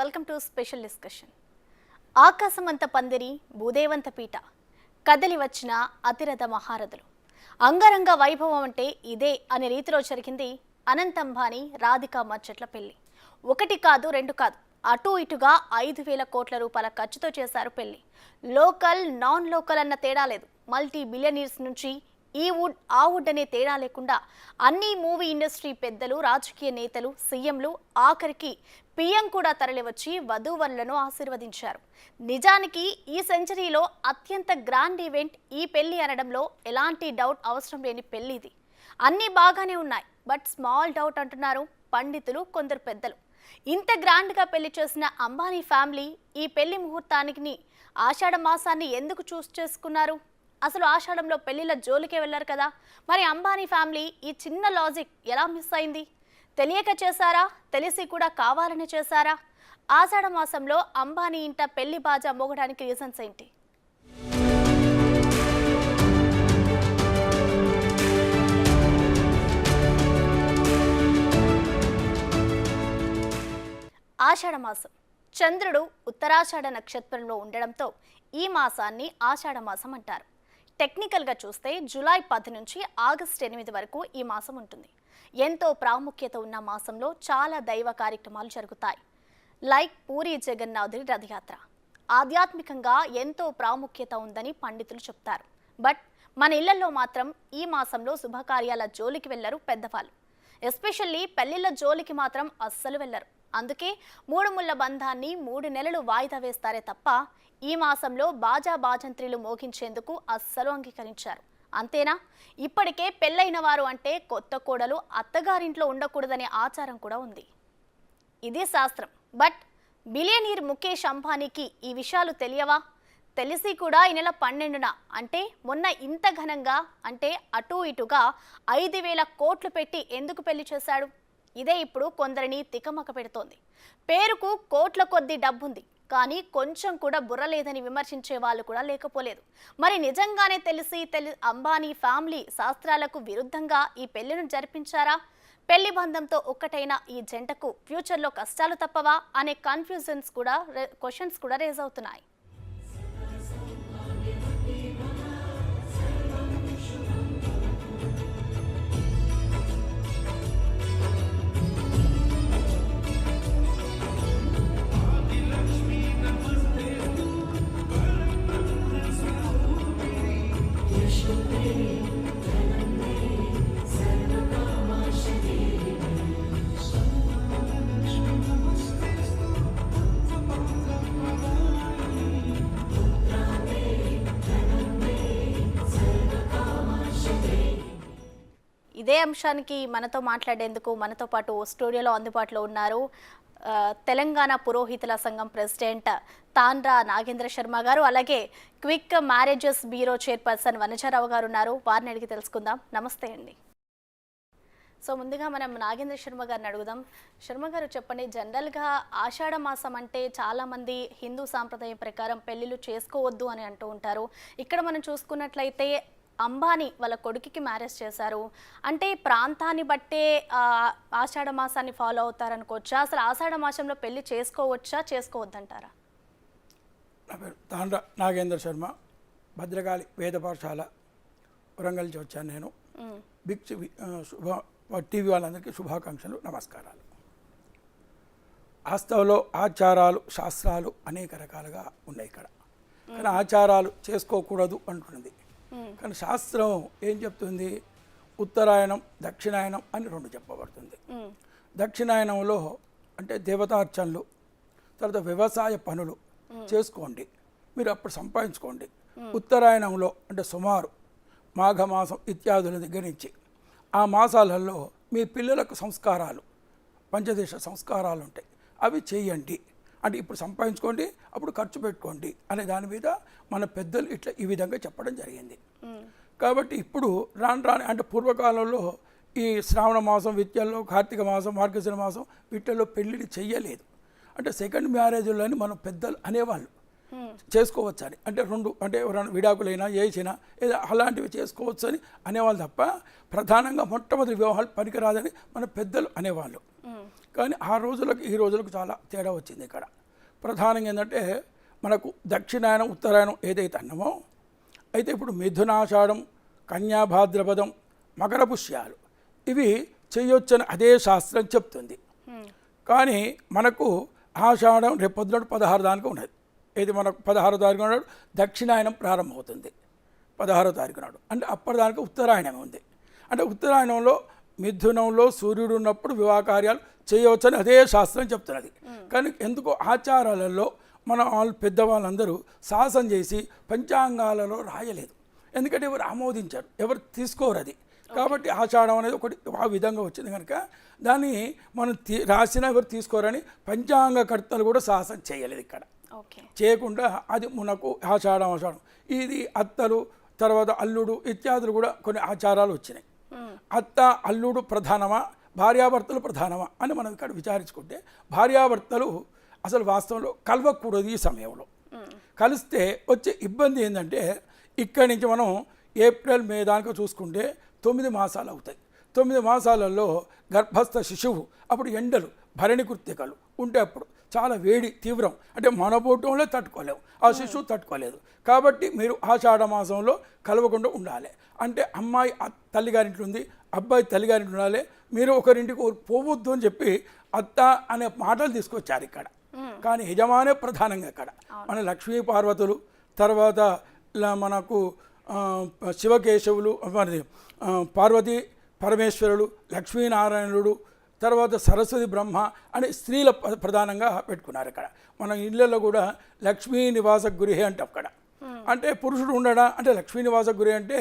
Welcome to special discussion. ఆకాశమంత పందిరి భూదేవంత పీట కదలి వచ్చిన అతిరథ మహారథులు అంగరంగ వైభవం అంటే ఇదే అనే రీతిలో జరిగింది అనంత్ అంబానీ రాధికా మర్చెంట్ల పెళ్లి. ఒకటి కాదు రెండు కాదు, అటు ఇటుగా 5,000 కోట్ల రూపాయల ఖర్చుతో చేశారు పెళ్లి. లోకల్ నాన్ లోకల్ అన్న తేడా లేదు. మల్టీ బిలియనీర్స్ నుంచి ఈ వుడ్ ఆ వుడ్ అనే తేడా లేకుండా అన్ని మూవీ ఇండస్ట్రీ పెద్దలు, రాజకీయ నేతలు, సీఎంలు, ఆఖరికి పిఎం కూడా తరలివచ్చి వధూవరులను ఆశీర్వదించారు. నిజానికి ఈ సెంచరీలో అత్యంత గ్రాండ్ ఈవెంట్ ఈ పెళ్లి అనడంలో ఎలాంటి డౌట్ అవసరం లేని పెళ్లి ఇది. అన్నీ బాగానే ఉన్నాయి, బట్ స్మాల్ డౌట్ అంటున్నారు పండితులు, కొందరు పెద్దలు. ఇంత గ్రాండ్గా పెళ్లి చేసిన అంబానీ ఫ్యామిలీ ఈ పెళ్లి ముహూర్తానికి ఆషాఢ మాసాన్ని ఎందుకు చూస్ చేసుకున్నారు? అసలు ఆషాఢంలో పెళ్లిళ్ళ జోలికే వెళ్ళారు కదా. మరి అంబానీ ఫ్యామిలీ ఈ చిన్న లాజిక్ ఎలా మిస్ అయింది? తెలియక చేశారా, తెలిసి కూడా కావాలని చేశారా? ఆషాఢ మాసంలో అంబానీ ఇంట పెళ్లి బాజా మోగడానికి రీజన్స్ ఏంటి? ఆషాఢ మాసం చంద్రుడు ఉత్తరాషాఢ నక్షత్రంలో ఉండడంతో ఈ మాసాన్ని ఆషాఢ మాసం అంటారు. టెక్నికల్గా చూస్తే జూలై 10 నుంచి ఆగస్టు 8 వరకు ఈ మాసం ఉంటుంది. ఎంతో ప్రాముఖ్యత ఉన్న మాసంలో చాలా దైవ కార్యక్రమాలు జరుగుతాయి. లైక్ పూరి జగన్నాథుడి రథయాత్ర. ఆధ్యాత్మికంగా ఎంతో ప్రాముఖ్యత ఉందని పండితులు చెప్తారు. బట్ మన ఇళ్లలో మాత్రం ఈ మాసంలో శుభకార్యాల జోలికి వెళ్లరు పెద్దవాళ్ళు. ఎస్పెషల్లీ పెళ్లిళ్ళ జోలికి మాత్రం అస్సలు వెళ్లరు. అందుకే 3 ముళ్ళ బంధాన్ని 3 నెలలు వాయిదా వేస్తారే తప్ప ఈ మాసంలో బాజా బాజంత్రీలు మోగించేందుకు అస్సలు అంగీకరించారు. అంతేనా? ఇప్పటికే పెళ్ళైన వారు అంటే కొత్త కోడలు అత్తగారింట్లో ఉండకూడదనే ఆచారం కూడా ఉంది. ఇది శాస్త్రం. బట్ బిలియనీర్ ముఖేష్ అంబానీకి ఈ విషయాలు తెలియవా? తెలిసి కూడా ఈ నెల 12న అంటే మొన్న ఇంత ఘనంగా అంటే అటు ఇటుగా 5,000 కోట్లు పెట్టి ఎందుకు పెళ్లి చేశాడు? ఇదే ఇప్పుడు కొందరిని తికమక పెడుతోంది. పేరుకు కోట్ల కొద్దీ డబ్బుంది, కానీ కొంచెం కూడా బుర్ర లేదని విమర్శించే వాళ్ళు కూడా లేకపోలేదు. మరి నిజంగానే అంబానీ ఫ్యామిలీ శాస్త్రాలకు విరుద్ధంగా ఈ పెళ్లిను జరిపించారా? పెళ్లి బంధంతో ఒక్కటైన ఈ జంటకు ఫ్యూచర్లో కష్టాలు తప్పవా అనే క్వశ్చన్స్ కూడా రేజ్ అవుతున్నాయి. ఇదే అంశానికి మనతో మాట్లాడేందుకు మనతో పాటు స్టూడియోలో అందుబాటులో ఉన్నారు తెలంగాణ పురోహితుల సంఘం ప్రెసిడెంట్ తాండ్రా నాగేంద్ర శర్మ గారు, అలాగే quick marriages bureau chairperson Vanaja Rao గారు ఉన్నారు. వారిని అడిగి తెలుసుకుందాం. నమస్తే అండి. సో ముందుగా మనం నాగేంద్ర శర్మ గారిని అడుగుదాం. శర్మ గారు చెప్పండి, జనరల్గా ఆషాఢ మాసం అంటే చాలామంది హిందూ సాంప్రదాయం ప్రకారం పెళ్ళిళ్ళు చేసుకోవద్దు అని అంటూ ఉంటారు. ఇక్కడ మనం చూసుకున్నట్లయితే అంబానీ వాళ్ళ కొడుకుకి మ్యారేజ్ చేశారు అంటే ప్రాంతాన్ని బట్టే ఆషాఢ మాసాన్ని ఫాలో అవుతారనుకోవచ్చా? అసలు ఆషాఢ మాసంలో పెళ్లి చేసుకోవచ్చా, చేసుకోవద్దంటారా? నా పేరు తాండ్ర నాగేంద్ర శర్మ, భద్రకాళి వేద పాఠశాల వరంగల్ నుంచి వచ్చాను నేను. బిగ్ టీవీ వాళ్ళందరికీ శుభాకాంక్షలు, నమస్కారాలు. వాస్తవంలో ఆచారాలు శాస్త్రాలు అనేక రకాలుగా ఉన్నాయి ఇక్కడ, కానీ ఆచారాలు చేసుకోకూడదు అంటున్నది. కానీ శాస్త్రం ఏం చెప్తుంది? ఉత్తరాయణం దక్షిణాయనం అని 2 చెప్పబడుతుంది. దక్షిణాయనంలో అంటే దేవతార్చనలు, తర్వాత వ్యవసాయ పనులు చేసుకోండి, మీరు అప్పుడు సంపాదించుకోండి. ఉత్తరాయణంలో అంటే సుమారు మాఘమాసం ఇత్యాదుల దగ్గర నుంచి ఆ మాసాలలో మీ పిల్లలకు సంస్కారాలు, పంచదేశ సంస్కారాలు ఉంటాయి, అవి చేయండి. అంటే ఇప్పుడు సంపాదించుకోండి, అప్పుడు ఖర్చు పెట్టుకోండి అనే దాని మీద మన పెద్దలు ఇట్లా ఈ విధంగా చెప్పడం జరిగింది. కాబట్టి ఇప్పుడు రాను అంటే పూర్వకాలంలో ఈ శ్రావణ మాసం విద్యల్లో, కార్తీక మాసం, మార్గశిర మాసం వీటిల్లో పెళ్ళిళ్ళు చెయ్యలేదు. అంటే సెకండ్ మ్యారేజ్లోని మనం పెద్దలు అనేవాళ్ళు చేసుకోవచ్చు అని, అంటే 2 అంటే ఎవరైనా విడాకులైనా చేసినా ఏదో అలాంటివి చేసుకోవచ్చు అని అనేవాళ్ళు తప్ప ప్రధానంగా మొట్టమొదటి వివాహాలు పనికిరాదని మన పెద్దలు అనేవాళ్ళు. కానీ ఆ రోజులకు ఈ రోజులకు చాలా తేడా వచ్చింది ఇక్కడ. ప్రధానంగా ఏంటంటే మనకు దక్షిణాయనం ఉత్తరాయణం ఏదైతే అన్నామో, అయితే ఇప్పుడు మిథునాషాఢం, కన్యాభాద్రపదం, మకర పుష్యాలు ఇవి చేయొచ్చని అదే శాస్త్రం చెప్తుంది. కానీ మనకు ఆషాఢం రేపు పొద్దున 16 దానికి ఉన్నది. ఇది మనకు 16వ తారీఖు నాడు దక్షిణాయనం ప్రారంభమవుతుంది. 16వ తారీఖు నాడు అంటే అప్పటిదానికి ఉత్తరాయణం ఉంది. అంటే ఉత్తరాయణంలో మిథునంలో సూర్యుడు ఉన్నప్పుడు వివాహ కార్యాలు చేయవచ్చని అదే శాస్త్రం చెప్తున్నది. కానీ ఎందుకో ఆచారాలలో మన వాళ్ళు పెద్దవాళ్ళందరూ సాహసం చేసి పంచాంగాలలో రాయలేదు. ఎందుకంటే ఎవరు ఆమోదించారు, ఎవరు తీసుకోరు అది. కాబట్టి ఆషాఢం అనేది ఒకటి ఆ విధంగా వచ్చింది కనుక దాన్ని మనం రాసినా ఎవరు తీసుకోరని పంచాంగకర్తలు కూడా సాహసం చేయలేదు ఇక్కడ. చేయకుండా అది మనకు ఆషాఢం ఇది అత్తలు తర్వాత అల్లుడు ఇత్యాదులు కూడా కొన్ని ఆచారాలు వచ్చినాయి. అత్త అల్లుడు ప్రధానమా, భార్యాభర్తలు ప్రధానమా అని మనం ఇక్కడ విచారించుకుంటే భార్యాభర్తలు అసలు వాస్తవంలో కలవకూడదు. ఈ సమయంలో కలిస్తే వచ్చే ఇబ్బంది ఏంటంటే ఇక్కడి నుంచి మనం ఏప్రిల్ మే దాకా చూసుకుంటే 9 మాసాలు అవుతాయి. 9 మాసాలలో గర్భస్థ శిశువు అప్పుడు ఎండలు భరణి కృత్తికలు ఉంటే అప్పుడు చాలా వేడి తీవ్రం, అంటే మనపోవటంలో తట్టుకోలేము, ఆ శిశువు తట్టుకోలేదు. కాబట్టి మీరు ఆషాఢ మాసంలో కలవకుండా ఉండాలి. అంటే అమ్మాయి తల్లిగారింట్లో ఉంది, అబ్బాయి తల్లిగారింట్లో ఉండాలి. మీరు ఒకరింటికి పోవద్దు అని చెప్పి అత్త అనే మాటలు తీసుకొచ్చారు ఇక్కడ. కానీ యజమానే ప్రధానంగా ఇక్కడ మన లక్ష్మీ పార్వతులు, తర్వాత మనకు శివకేశవులు, మరి పార్వతీ పరమేశ్వరుడు, లక్ష్మీనారాయణుడు, తర్వాత సరస్వతి బ్రహ్మ అని స్త్రీల ప్రధానంగా పెట్టుకున్నారు ఇక్కడ. మన ఇళ్ళల్లో కూడా లక్ష్మీ నివాస గృహే అంటే అక్కడ అంటే పురుషుడు ఉండడం అంటే లక్ష్మీ నివాస గృహే అంటే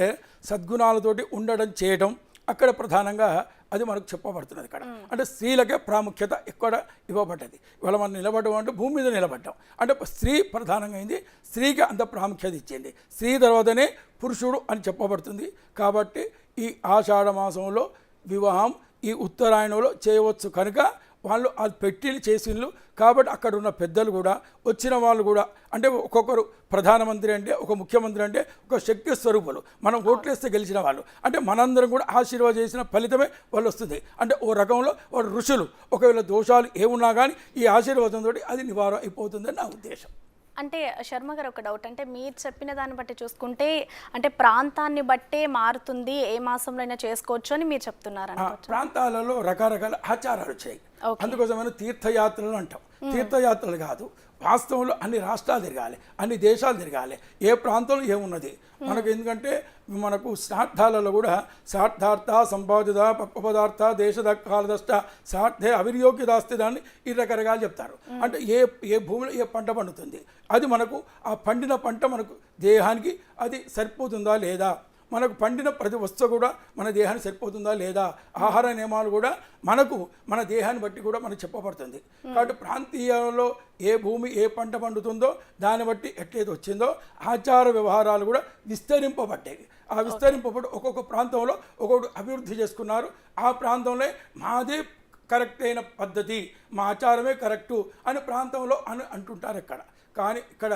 సద్గుణాలతోటి ఉండడం చేయడం అక్కడ ప్రధానంగా అది మనకు చెప్పబడుతున్నది ఇక్కడ. అంటే స్త్రీలకే ప్రాముఖ్యత ఇక్కడ ఇవ్వబడ్డది. ఇవాళ మనం నిలబడడం అంటే భూమి మీద నిలబడ్డాం అంటే స్త్రీ ప్రధానంగా అయింది, స్త్రీకి అంత ప్రాముఖ్యత ఇచ్చింది. స్త్రీ తర్వాతనే పురుషుడు అని చెప్పబడుతుంది. కాబట్టి ఈ ఆషాఢ మాసంలో వివాహం ఈ ఉత్తరాయణంలో చేయవచ్చు కనుక వాళ్ళు అది పెట్టిలు చేసిళ్ళు. కాబట్టి అక్కడ ఉన్న పెద్దలు కూడా వచ్చిన వాళ్ళు కూడా అంటే ఒక్కొక్కరు ప్రధానమంత్రి అంటే ఒక ముఖ్యమంత్రి అంటే ఒక శక్తి స్వరూపులు, మనం ఓట్లేస్తే గెలిచిన వాళ్ళు అంటే మనందరం కూడా ఆశీర్వాదం చేసిన ఫలితమే వాళ్ళు వస్తుంది. అంటే ఓ రకంలో వాళ్ళు ఋషులు, ఒకవేళ దోషాలు ఏమున్నా కానీ ఈ ఆశీర్వాదంతో అది నివారణ అయిపోతుందని నా ఉద్దేశం. అంటే శర్మ గారు ఒక డౌట్, అంటే మీరు చెప్పిన దాన్ని బట్టి చూసుకుంటే అంటే ప్రాంతాన్ని బట్టే మారుతుంది, ఏ మాసంలో అయినా చేసుకోవచ్చు అని మీరు చెప్తున్నారు. ప్రాంతాలలో రకరకాల ఆచారాలు వచ్చాయి. అందుకోసమైన తీర్థయాత్రలు అంటాం. తీర్థయాత్రలు కాదు, వాస్తవంలో అన్ని రాష్ట్రాలు తిరగాలి, అన్ని దేశాలు తిరగాలి, ఏ ప్రాంతంలో ఏమున్నది మనకు. ఎందుకంటే మనకు శ్రాద్ధాలలో కూడా శ్రాద్ధార్థ సంపాదిత పక్వపదార్థ దేశద కాలదష్ట శ్రాద్ధే అవినియోగ్యదాస్తి దాన్ని ఈ రకరకాలు చెప్తారు. అంటే ఏ భూమిలో ఏ పంట పండుతుంది, అది మనకు ఆ పండిన పంట మనకు దేహానికి అది సరిపోతుందా లేదా, మనకు పండిన ప్రతి వస్తువు కూడా మన దేహానికి సరిపోతుందా లేదా, ఆహార నియమాలు కూడా మనకు మన దేహాన్ని బట్టి కూడా మనకు చెప్పబడుతుంది. కాబట్టి ప్రాంతీయంలో ఏ భూమి ఏ పంట పండుతుందో దాన్ని బట్టి ఎట్లయితే వచ్చిందో ఆచార వ్యవహారాలు కూడా విస్తరింపబడ్డాయి. ఆ విస్తరింపబడి ఒక్కొక్క ప్రాంతంలో ఒక్కొక్కటి అభివృద్ధి చేసుకున్నారు. ఆ ప్రాంతంలో మాదే కరెక్ట్ అయిన పద్ధతి, మా ఆచారమే కరెక్టు అని ప్రాంతంలో అంటుంటారు ఇక్కడ. కానీ ఇక్కడ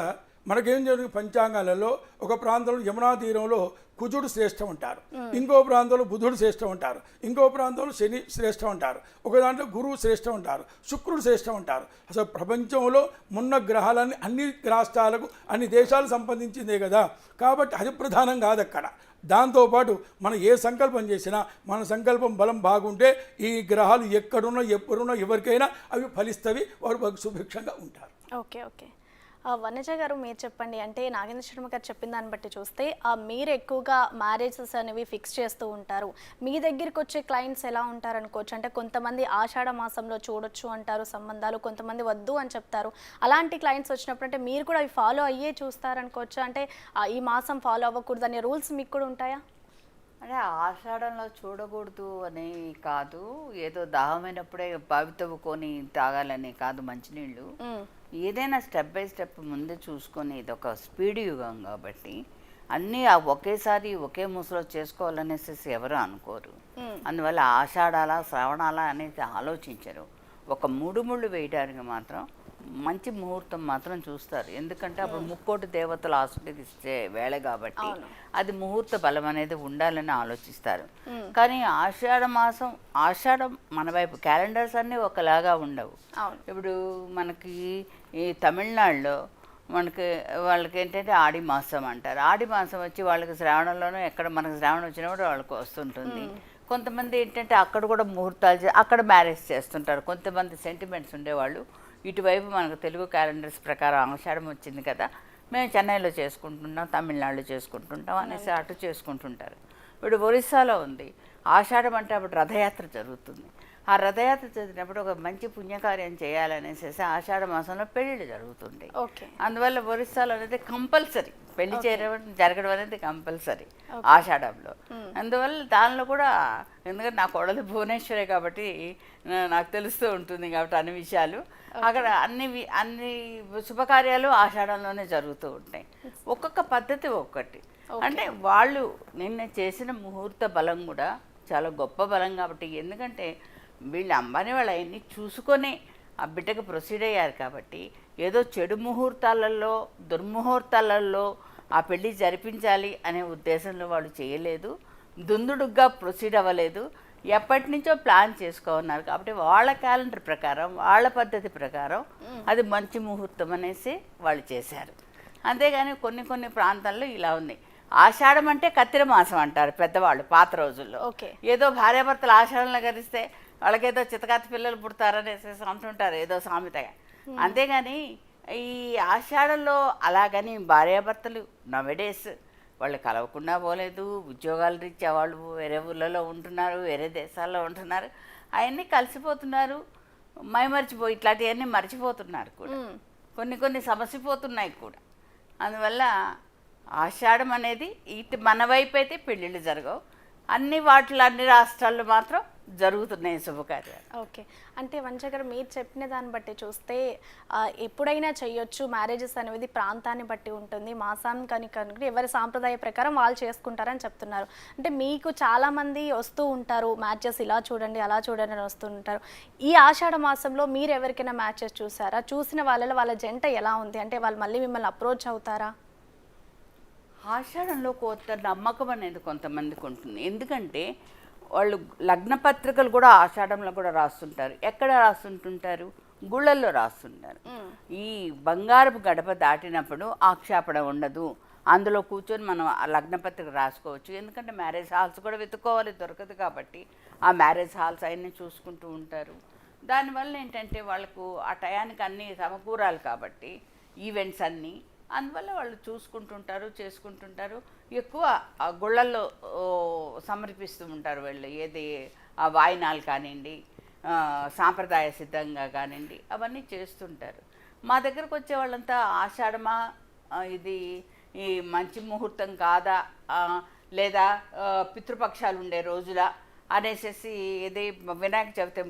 మనకేం జరిగింది, పంచాంగాలలో ఒక ప్రాంతంలో యమునా తీరంలో కుజుడు శ్రేష్టం అంటారు, ఇంకో ప్రాంతంలో బుధుడు శ్రేష్టం అంటారు, ఇంకో ప్రాంతంలో శని శ్రేష్టం అంటారు, ఒక దాంట్లో గురువు శ్రేష్టం అంటారు, శుక్రుడు శ్రేష్టం అంటారు. అసలు ప్రపంచంలో ఉన్న గ్రహాలన్నీ అన్ని రాష్ట్రాలకు అన్ని దేశాలకు సంబంధించిందే కదా. కాబట్టి అది ప్రధానం కాదు అక్కడ. దాంతోపాటు మనం ఏ సంకల్పం చేసినా మన సంకల్పం బలం బాగుంటే ఈ గ్రహాలు ఎక్కడున్నా ఎప్పుడున్నా ఎవరికైనా అవి ఫలిస్తవి, వారు సుభిక్షంగా ఉంటారు. ఓకే ఓకే వనజ గారు మీరు చెప్పండి, అంటే నాగేంద్ర శర్మ గారు చెప్పిన దాన్ని బట్టి చూస్తే మీరు ఎక్కువగా మ్యారేజెస్ అనేవి ఫిక్స్ చేస్తూ ఉంటారు, మీ దగ్గరికి వచ్చే క్లయింట్స్ ఎలా ఉంటారు అనుకోవచ్చు? అంటే కొంతమంది ఆషాఢ మాసంలో చూడొచ్చు అంటారు సంబంధాలు, కొంతమంది వద్దు అని చెప్తారు. అలాంటి క్లయింట్స్ వచ్చినప్పుడు అంటే మీరు కూడా అవి ఫాలో అయ్యే చూస్తారనుకోవచ్చు, అంటే ఈ మాసం ఫాలో అవ్వకూడదు అనే రూల్స్ మీకు కూడా ఉంటాయా? అంటే ఆషాఢంలో చూడకూడదు అని కాదు, ఏదో దాహమైనప్పుడే బావి తవ్వుకొని తాగాలని కాదు మంచినీళ్ళు. ఏదైనా స్టెప్ బై స్టెప్ ముందే చూసుకొని, ఇది ఒక స్పీడ్ యుగం కాబట్టి అన్నీ ఒకేసారి ఒకే ముసలో చేసుకోవాలనేసి ఎవరు అనుకోరు. అందువల్ల ఆషాఢాల శ్రావణాల అనేది ఆలోచించరు. ఒక 3 ముళ్ళు వేయడానికి మాత్రం మంచి ముహూర్తం మాత్రం చూస్తారు. ఎందుకంటే అప్పుడు ముక్కోటి దేవతలు ఆశీర్వదిస్తే వేళ కాబట్టి అది ముహూర్త బలం అనేది ఉండాలని ఆలోచిస్తారు. కానీ ఆషాఢం మన వైపు క్యాలెండర్స్ అన్నీ ఒకలాగా ఉండవు. ఇప్పుడు మనకి ఈ తమిళనాడులో వాళ్ళకి ఏంటంటే ఆడి మాసం అంటారు. ఆడి మాసం వచ్చి వాళ్ళకి శ్రావణంలోనూ ఎక్కడ మనకు శ్రావణం వచ్చినప్పుడు వాళ్ళకి వస్తుంటుంది. కొంతమంది ఏంటంటే అక్కడ కూడా ముహూర్తాలు అక్కడ మ్యారేజ్ చేస్తుంటారు. కొంతమంది సెంటిమెంట్స్ ఉండేవాళ్ళు ఇటువైపు మనకు తెలుగు క్యాలెండర్స్ ప్రకారం ఆషాఢం వచ్చింది కదా, మేము చెన్నైలో చేసుకుంటున్నాం, తమిళనాడులో చేసుకుంటుంటాం అనేసి అటు చేసుకుంటుంటారు. ఇప్పుడు ఒరిస్సాలో ఉంది ఆషాఢం అంటే అప్పుడు రథయాత్ర జరుగుతుంది. ఆ రథయాత్ర జరిగినప్పుడు ఒక మంచి పుణ్యకార్యం చేయాలనేసి ఆషాఢ మాసంలో పెళ్ళిళ్ళు జరుగుతుంటాయి. అందువల్ల ఒరిస్సాలో అనేది కంపల్సరీ పెళ్లి జరగడం అనేది కంపల్సరీ ఆషాఢంలో. అందువల్ల దానిలో కూడా ఎందుకంటే నా కోడలు భువనేశ్వరే కాబట్టి నాకు తెలుస్తూ ఉంటుంది కాబట్టి అన్ని విషయాలు అక్కడ అన్ని శుభకార్యాలు ఆషాఢంలోనే జరుగుతూ ఉంటాయి. ఒక్కొక్క పద్ధతి ఒక్కటి. అంటే వాళ్ళు నిన్న చేసిన ముహూర్త బలం కూడా చాలా గొప్ప బలం కాబట్టి, ఎందుకంటే వీళ్ళు అంబానీ వాళ్ళు అవన్నీ చూసుకొని ఆ బిడ్డకు ప్రొసీడ్ అయ్యారు కాబట్టి ఏదో చెడు ముహూర్తాలలో దుర్ముహూర్తాలలో ఆ పెళ్ళి జరిపించాలి అనే ఉద్దేశంలో వాళ్ళు చేయలేదు. దుందుడుగ్గా ప్రొసీడ్ అవ్వలేదు. ఎప్పటి నుంచో ప్లాన్ చేసుకోన్నారు కాబట్టి వాళ్ళ క్యాలెండర్ ప్రకారం వాళ్ళ పద్ధతి ప్రకారం అది మంచి ముహూర్తం అనేసి వాళ్ళు చేశారు. అంతేగాని కొన్ని ప్రాంతాల్లో ఇలా ఉంది. ఆషాఢం అంటే కత్తిర మాసం అంటారు పెద్దవాళ్ళు పాత రోజుల్లో. ఏదో భార్యాభర్తలు ఆషాఢంలో కలిస్తే వాళ్ళకేదో చితకాతి పిల్లలు పుడతారనేసి అంటుంటారు ఏదో సామెతగా. అంతేగాని ఈ ఆషాఢంలో అలాగని భార్యాభర్తలు నవడేస్ వాళ్ళు కలవకుండా పోలేదు. ఉద్యోగాలు రీత్యా వాళ్ళు వేరే ఊళ్ళలో ఉంటున్నారు, వేరే దేశాల్లో ఉంటున్నారు, అవన్నీ కలిసిపోతున్నారు, మైమరిచిపోయి ఇట్లాంటివన్నీ మర్చిపోతున్నారు కూడా, కొన్ని సమసిపోతున్నాయి కూడా. అందువల్ల ఆషాఢం అనేది ఇటు మన వైపు అయితే పెళ్ళిళ్ళు జరగవు, అన్ని రాష్ట్రాల్లో మాత్రం జరుగుతున్నాయి శుభకార్యాలు. ఓకే, అంటే వంశ గారు మీరు చెప్పిన దాన్ని బట్టి చూస్తే ఎప్పుడైనా చేయొచ్చు, మ్యారేజెస్ అనేది ప్రాంతాన్ని బట్టి ఉంటుంది, మాసానికి కనుక ఎవరి సాంప్రదాయ ప్రకారం వాళ్ళు చేసుకుంటారని చెప్తున్నారు. అంటే మీకు చాలామంది వస్తూ ఉంటారు మ్యాచెస్ ఇలా చూడండి అలా చూడండి అని వస్తూ ఉంటారు. ఈ ఆషాఢ మాసంలో మీరు ఎవరికైనా మ్యాచెస్ చూసారా? చూసిన వాళ్ళ జంట ఎలా ఉంది? అంటే వాళ్ళు మళ్ళీ మిమ్మల్ని అప్రోచ్ అవుతారా? ఆషాఢంలో కొత్త నమ్మకం అనేది కొంతమందికి ఉంటుంది. ఎందుకంటే వాళ్ళు లగ్న పత్రికలు కూడా ఆషాఢంలో కూడా రాస్తుంటారు. ఎక్కడ రాస్తుంటుంటారు? గుళ్ళల్లో రాస్తుంటారు. ఈ బంగారపు గడప దాటినప్పుడు ఆక్షేపణ ఉండదు, అందులో కూర్చొని మనం ఆ లగ్న పత్రిక రాసుకోవచ్చు. ఎందుకంటే మ్యారేజ్ హాల్స్ కూడా వెతుక్కోవాలి, దొరకదు కాబట్టి ఆ మ్యారేజ్ హాల్స్ అవన్నీ చూసుకుంటూ ఉంటారు. దానివల్ల ఏంటంటే వాళ్ళకు ఆ టయానికి అన్నీ సమకూరాలి కాబట్టి ఈవెంట్స్ అన్నీ, అందువల్ల వాళ్ళు చూసుకుంటుంటారు, చేసుకుంటుంటారు. ఎక్కువ గుళ్ళల్లో సమర్పిస్తూ ఉంటారు వాళ్ళు, ఏది ఆ వాయినాలు కానివ్వండి, సాంప్రదాయ సిద్ధంగా కానివ్వండి, అవన్నీ చేస్తుంటారు. మా దగ్గరకు వచ్చే వాళ్ళంతా ఆషాఢమా, ఇది ఈ మంచి ముహూర్తం కాదా, లేదా పితృపక్షాలు ఉండే రోజుల అనేసి ఇది వినాయక చవితి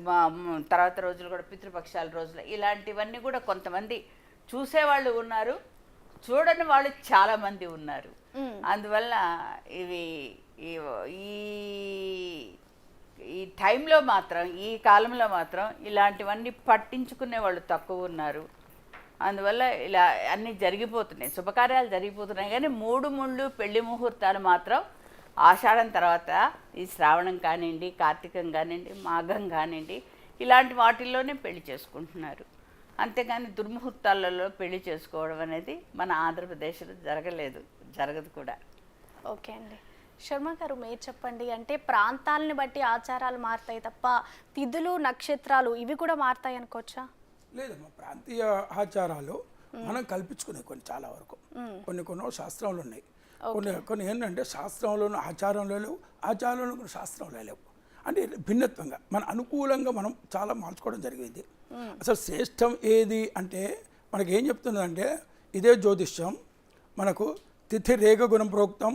తర్వాత రోజులు కూడా పితృపక్షాల రోజుల, ఇలాంటివన్నీ కూడా కొంతమంది చూసేవాళ్ళు ఉన్నారు, చూడని వాళ్ళు చాలామంది ఉన్నారు. అందువల్ల ఇవి ఈ టైంలో మాత్రం, ఈ కాలంలో మాత్రం ఇలాంటివన్నీ పట్టించుకునే వాళ్ళు తక్కువ ఉన్నారు. అందువల్ల ఇలా అన్నీ జరిగిపోతున్నాయి, శుభకార్యాలు జరిగిపోతున్నాయి. కానీ మూడు పెళ్లి ముహూర్తాలు మాత్రం ఆషాఢం తర్వాత ఈ శ్రావణం కానివ్వండి, కార్తీకం కానివ్వండి, మాఘం కానివ్వండి, ఇలాంటి వాటిల్లోనే పెళ్లి చేసుకుంటున్నారు. అంతేగాని దుర్ముహూర్తాలలో పెళ్లి చేసుకోవడం అనేది మన ఆంధ్రప్రదేశ్లో జరగదు కూడా. ఓకే అండి, శర్మ గారు మీరు చెప్పండి. అంటే ప్రాంతాలను బట్టి ఆచారాలు మారుతాయి తప్ప తిథులు నక్షత్రాలు ఇవి కూడా మారుతాయి అనుకోవచ్చా? లేదమ్మా, ప్రాంతీయ ఆచారాలు మనం కల్పించుకునే చాలా వరకు కొన్ని శాస్త్రంలో ఉన్నాయి. కొన్ని ఏంటంటే శాస్త్రంలోనూ ఆచారంలో లేవు, ఆచారంలో శాస్త్రంలో లేవు. అంటే భిన్నత్వంగా మన అనుకూలంగా మనం చాలా మార్చుకోవడం జరిగింది. అసలు శ్రేష్టం ఏది అంటే మనకి ఏం చెప్తుందంటే ఇదే జ్యోతిష్యం మనకు తిథి రేఖ గుణం ప్రోక్తం,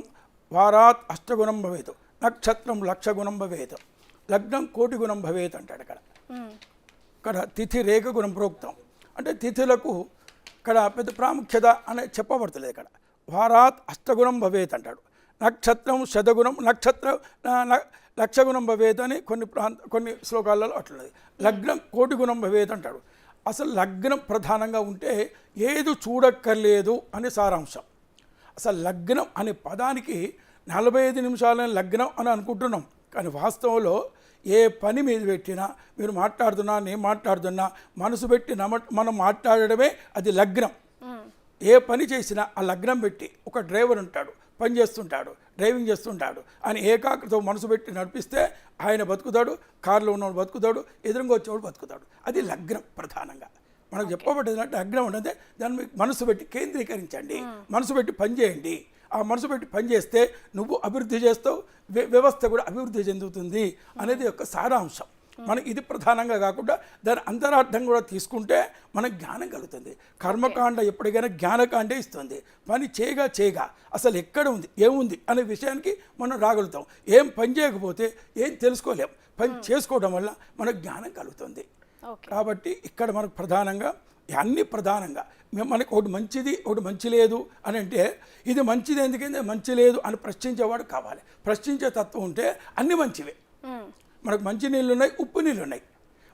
వారాత్ అష్టగుణం భవేత్, నక్షత్రం లక్ష గుణం భవేత్, లగ్నం కోటి గుణం భవేత్ అంటాడు ఇక్కడ తిథి రేఖ గుణం ప్రోక్తం అంటే తిథులకు ఇక్కడ పెద్ద ప్రాముఖ్యత అనే చెప్పబడుతుంది. ఇక్కడ వారాత్ అష్టగుణం భవేత్ అంటాడు, నక్షత్రం శతగుణం, నక్షత్రం లక్షగుణం భవేత్ అని కొన్ని శ్లోకాలలో అట్లున్నది, లగ్నం కోటి గుణం భవేత్ అంటాడు. అసలు లగ్నం ప్రధానంగా ఉంటే ఏది చూడక్కర్లేదు అనే సారాంశం. అసలు లగ్నం అనే పదానికి 45 నిమిషాలని లగ్నం అని అనుకుంటున్నాం, కానీ వాస్తవంలో ఏ పని మీద పెట్టినా, మీరు మాట్లాడుతున్నా నేను మాట్లాడుతున్నా, మనసు పెట్టి మనం మాట్లాడడమే అది లగ్నం. ఏ పని చేసినా ఆ లగ్నం పెట్టి, ఒక డ్రైవర్ ఉంటాడు, పని చేస్తుంటాడు, డ్రైవింగ్ చేస్తుంటాడు, ఆయన ఏకాగ్రత మనసు పెట్టి నడిపిస్తే ఆయన బతుకుతాడు, కారులో ఉన్నవాడు బతుకుతాడు, ఎదురుగా వచ్చేవాడు బతుకుతాడు. అది లగ్నం ప్రధానంగా మనకు చెప్పబడ్డది. అంటే లగ్నం అంటే దాన్ని మీకు మనసు పెట్టి కేంద్రీకరించండి, మనసు పెట్టి పని చేయండి. ఆ మనసు పెట్టి పని చేస్తే నువ్వు అభివృద్ధి చేస్తావు, వ్యవస్థ కూడా అభివృద్ధి చెందుతుంది అనేది యొక్క సారాంశం. మనకి ఇది ప్రధానంగా కాకుండా దాని అంతరార్థం కూడా తీసుకుంటే మనకు జ్ఞానం కలుగుతుంది. కర్మకాండ ఎప్పటికైనా జ్ఞానకాండే ఇస్తుంది. పని చేయగా అసలు ఎక్కడ ఉంది, ఏముంది అనే విషయానికి మనం రాగలుగుతాం. ఏం పని చేయకపోతే ఏం తెలుసుకోలేం. పని చేసుకోవడం వల్ల మనకు జ్ఞానం కలుగుతుంది. కాబట్టి ఇక్కడ మనకు ప్రధానంగా అన్ని ప్రధానంగా మనకు ఒకటి మంచిది ఒకటి మంచి లేదు అని అంటే, ఇది మంచిది ఎందుకంటే మంచి లేదు అని ప్రశ్నించేవాడు కావాలి. ప్రశ్నించే తత్వం ఉంటే అన్ని మంచివే. మనకు మంచి నీళ్ళు ఉన్నాయి, ఉప్పు నీళ్ళు ఉన్నాయి.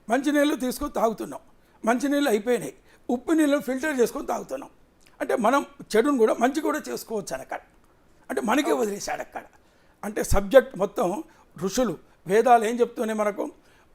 మంచి నీళ్ళు తీసుకొని తాగుతున్నాం, మంచి నీళ్ళు అయిపోయినాయి, ఉప్పు నీళ్ళు ఫిల్టర్ చేసుకొని తాగుతున్నాం. అంటే మనం చెడును కూడా మంచి కూడా చేసుకోవచ్చు అని అక్కడ, అంటే మనకే వదిలేశాడు అక్కడ. అంటే సబ్జెక్ట్ మొత్తం ఋషులు వేదాలు ఏం చెప్తున్నాయి మనకు,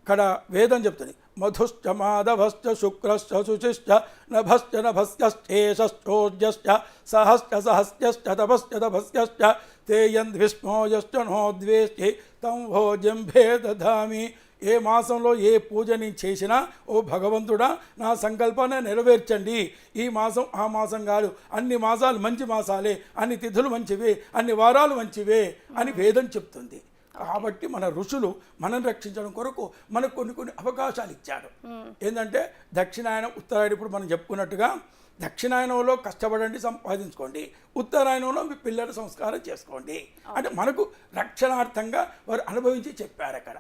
ఇక్కడ వేదం చెప్తుంది, మధుశ్చ మాధవశ్చ శుక్రశ్చ శుచిశ్చ నభశ్చ నభస్యశ్చేషశ్చోర్యశ్చ సహశ్చ సహస్యశ్చ తపశ్చ తపస్యశ్చ తేయంద్విష్ణోయశ్చ నోద్వేష్టి తం భోజ్యం భేదధామి. ఏ మాసంలో ఏ పూజని చేసినా ఓ భగవంతుడా నా సంకల్పాన్ని నెరవేర్చండి. ఈ మాసం ఆ మాసం కాదు, అన్ని మాసాలు మంచి మాసాలే, అన్ని తిథులు మంచివే, అన్ని వారాలు మంచివే అని వేదం చెప్తుంది. కాబట్టి మన ఋషులు మనం రక్షించడం కొరకు మనకు కొన్ని అవకాశాలు ఇచ్చాడు. ఏంటంటే దక్షిణాయనం ఉత్తరాయణం. ఇప్పుడు మనం చెప్పుకున్నట్టుగా దక్షిణాయనంలో కష్టపడండి, సంపాదించుకోండి, ఉత్తరాయణంలో మీ పిల్లల సంస్కారం చేసుకోండి. అంటే మనకు రక్షణార్థంగా వారు అనుభవించి చెప్పారు. అక్కడ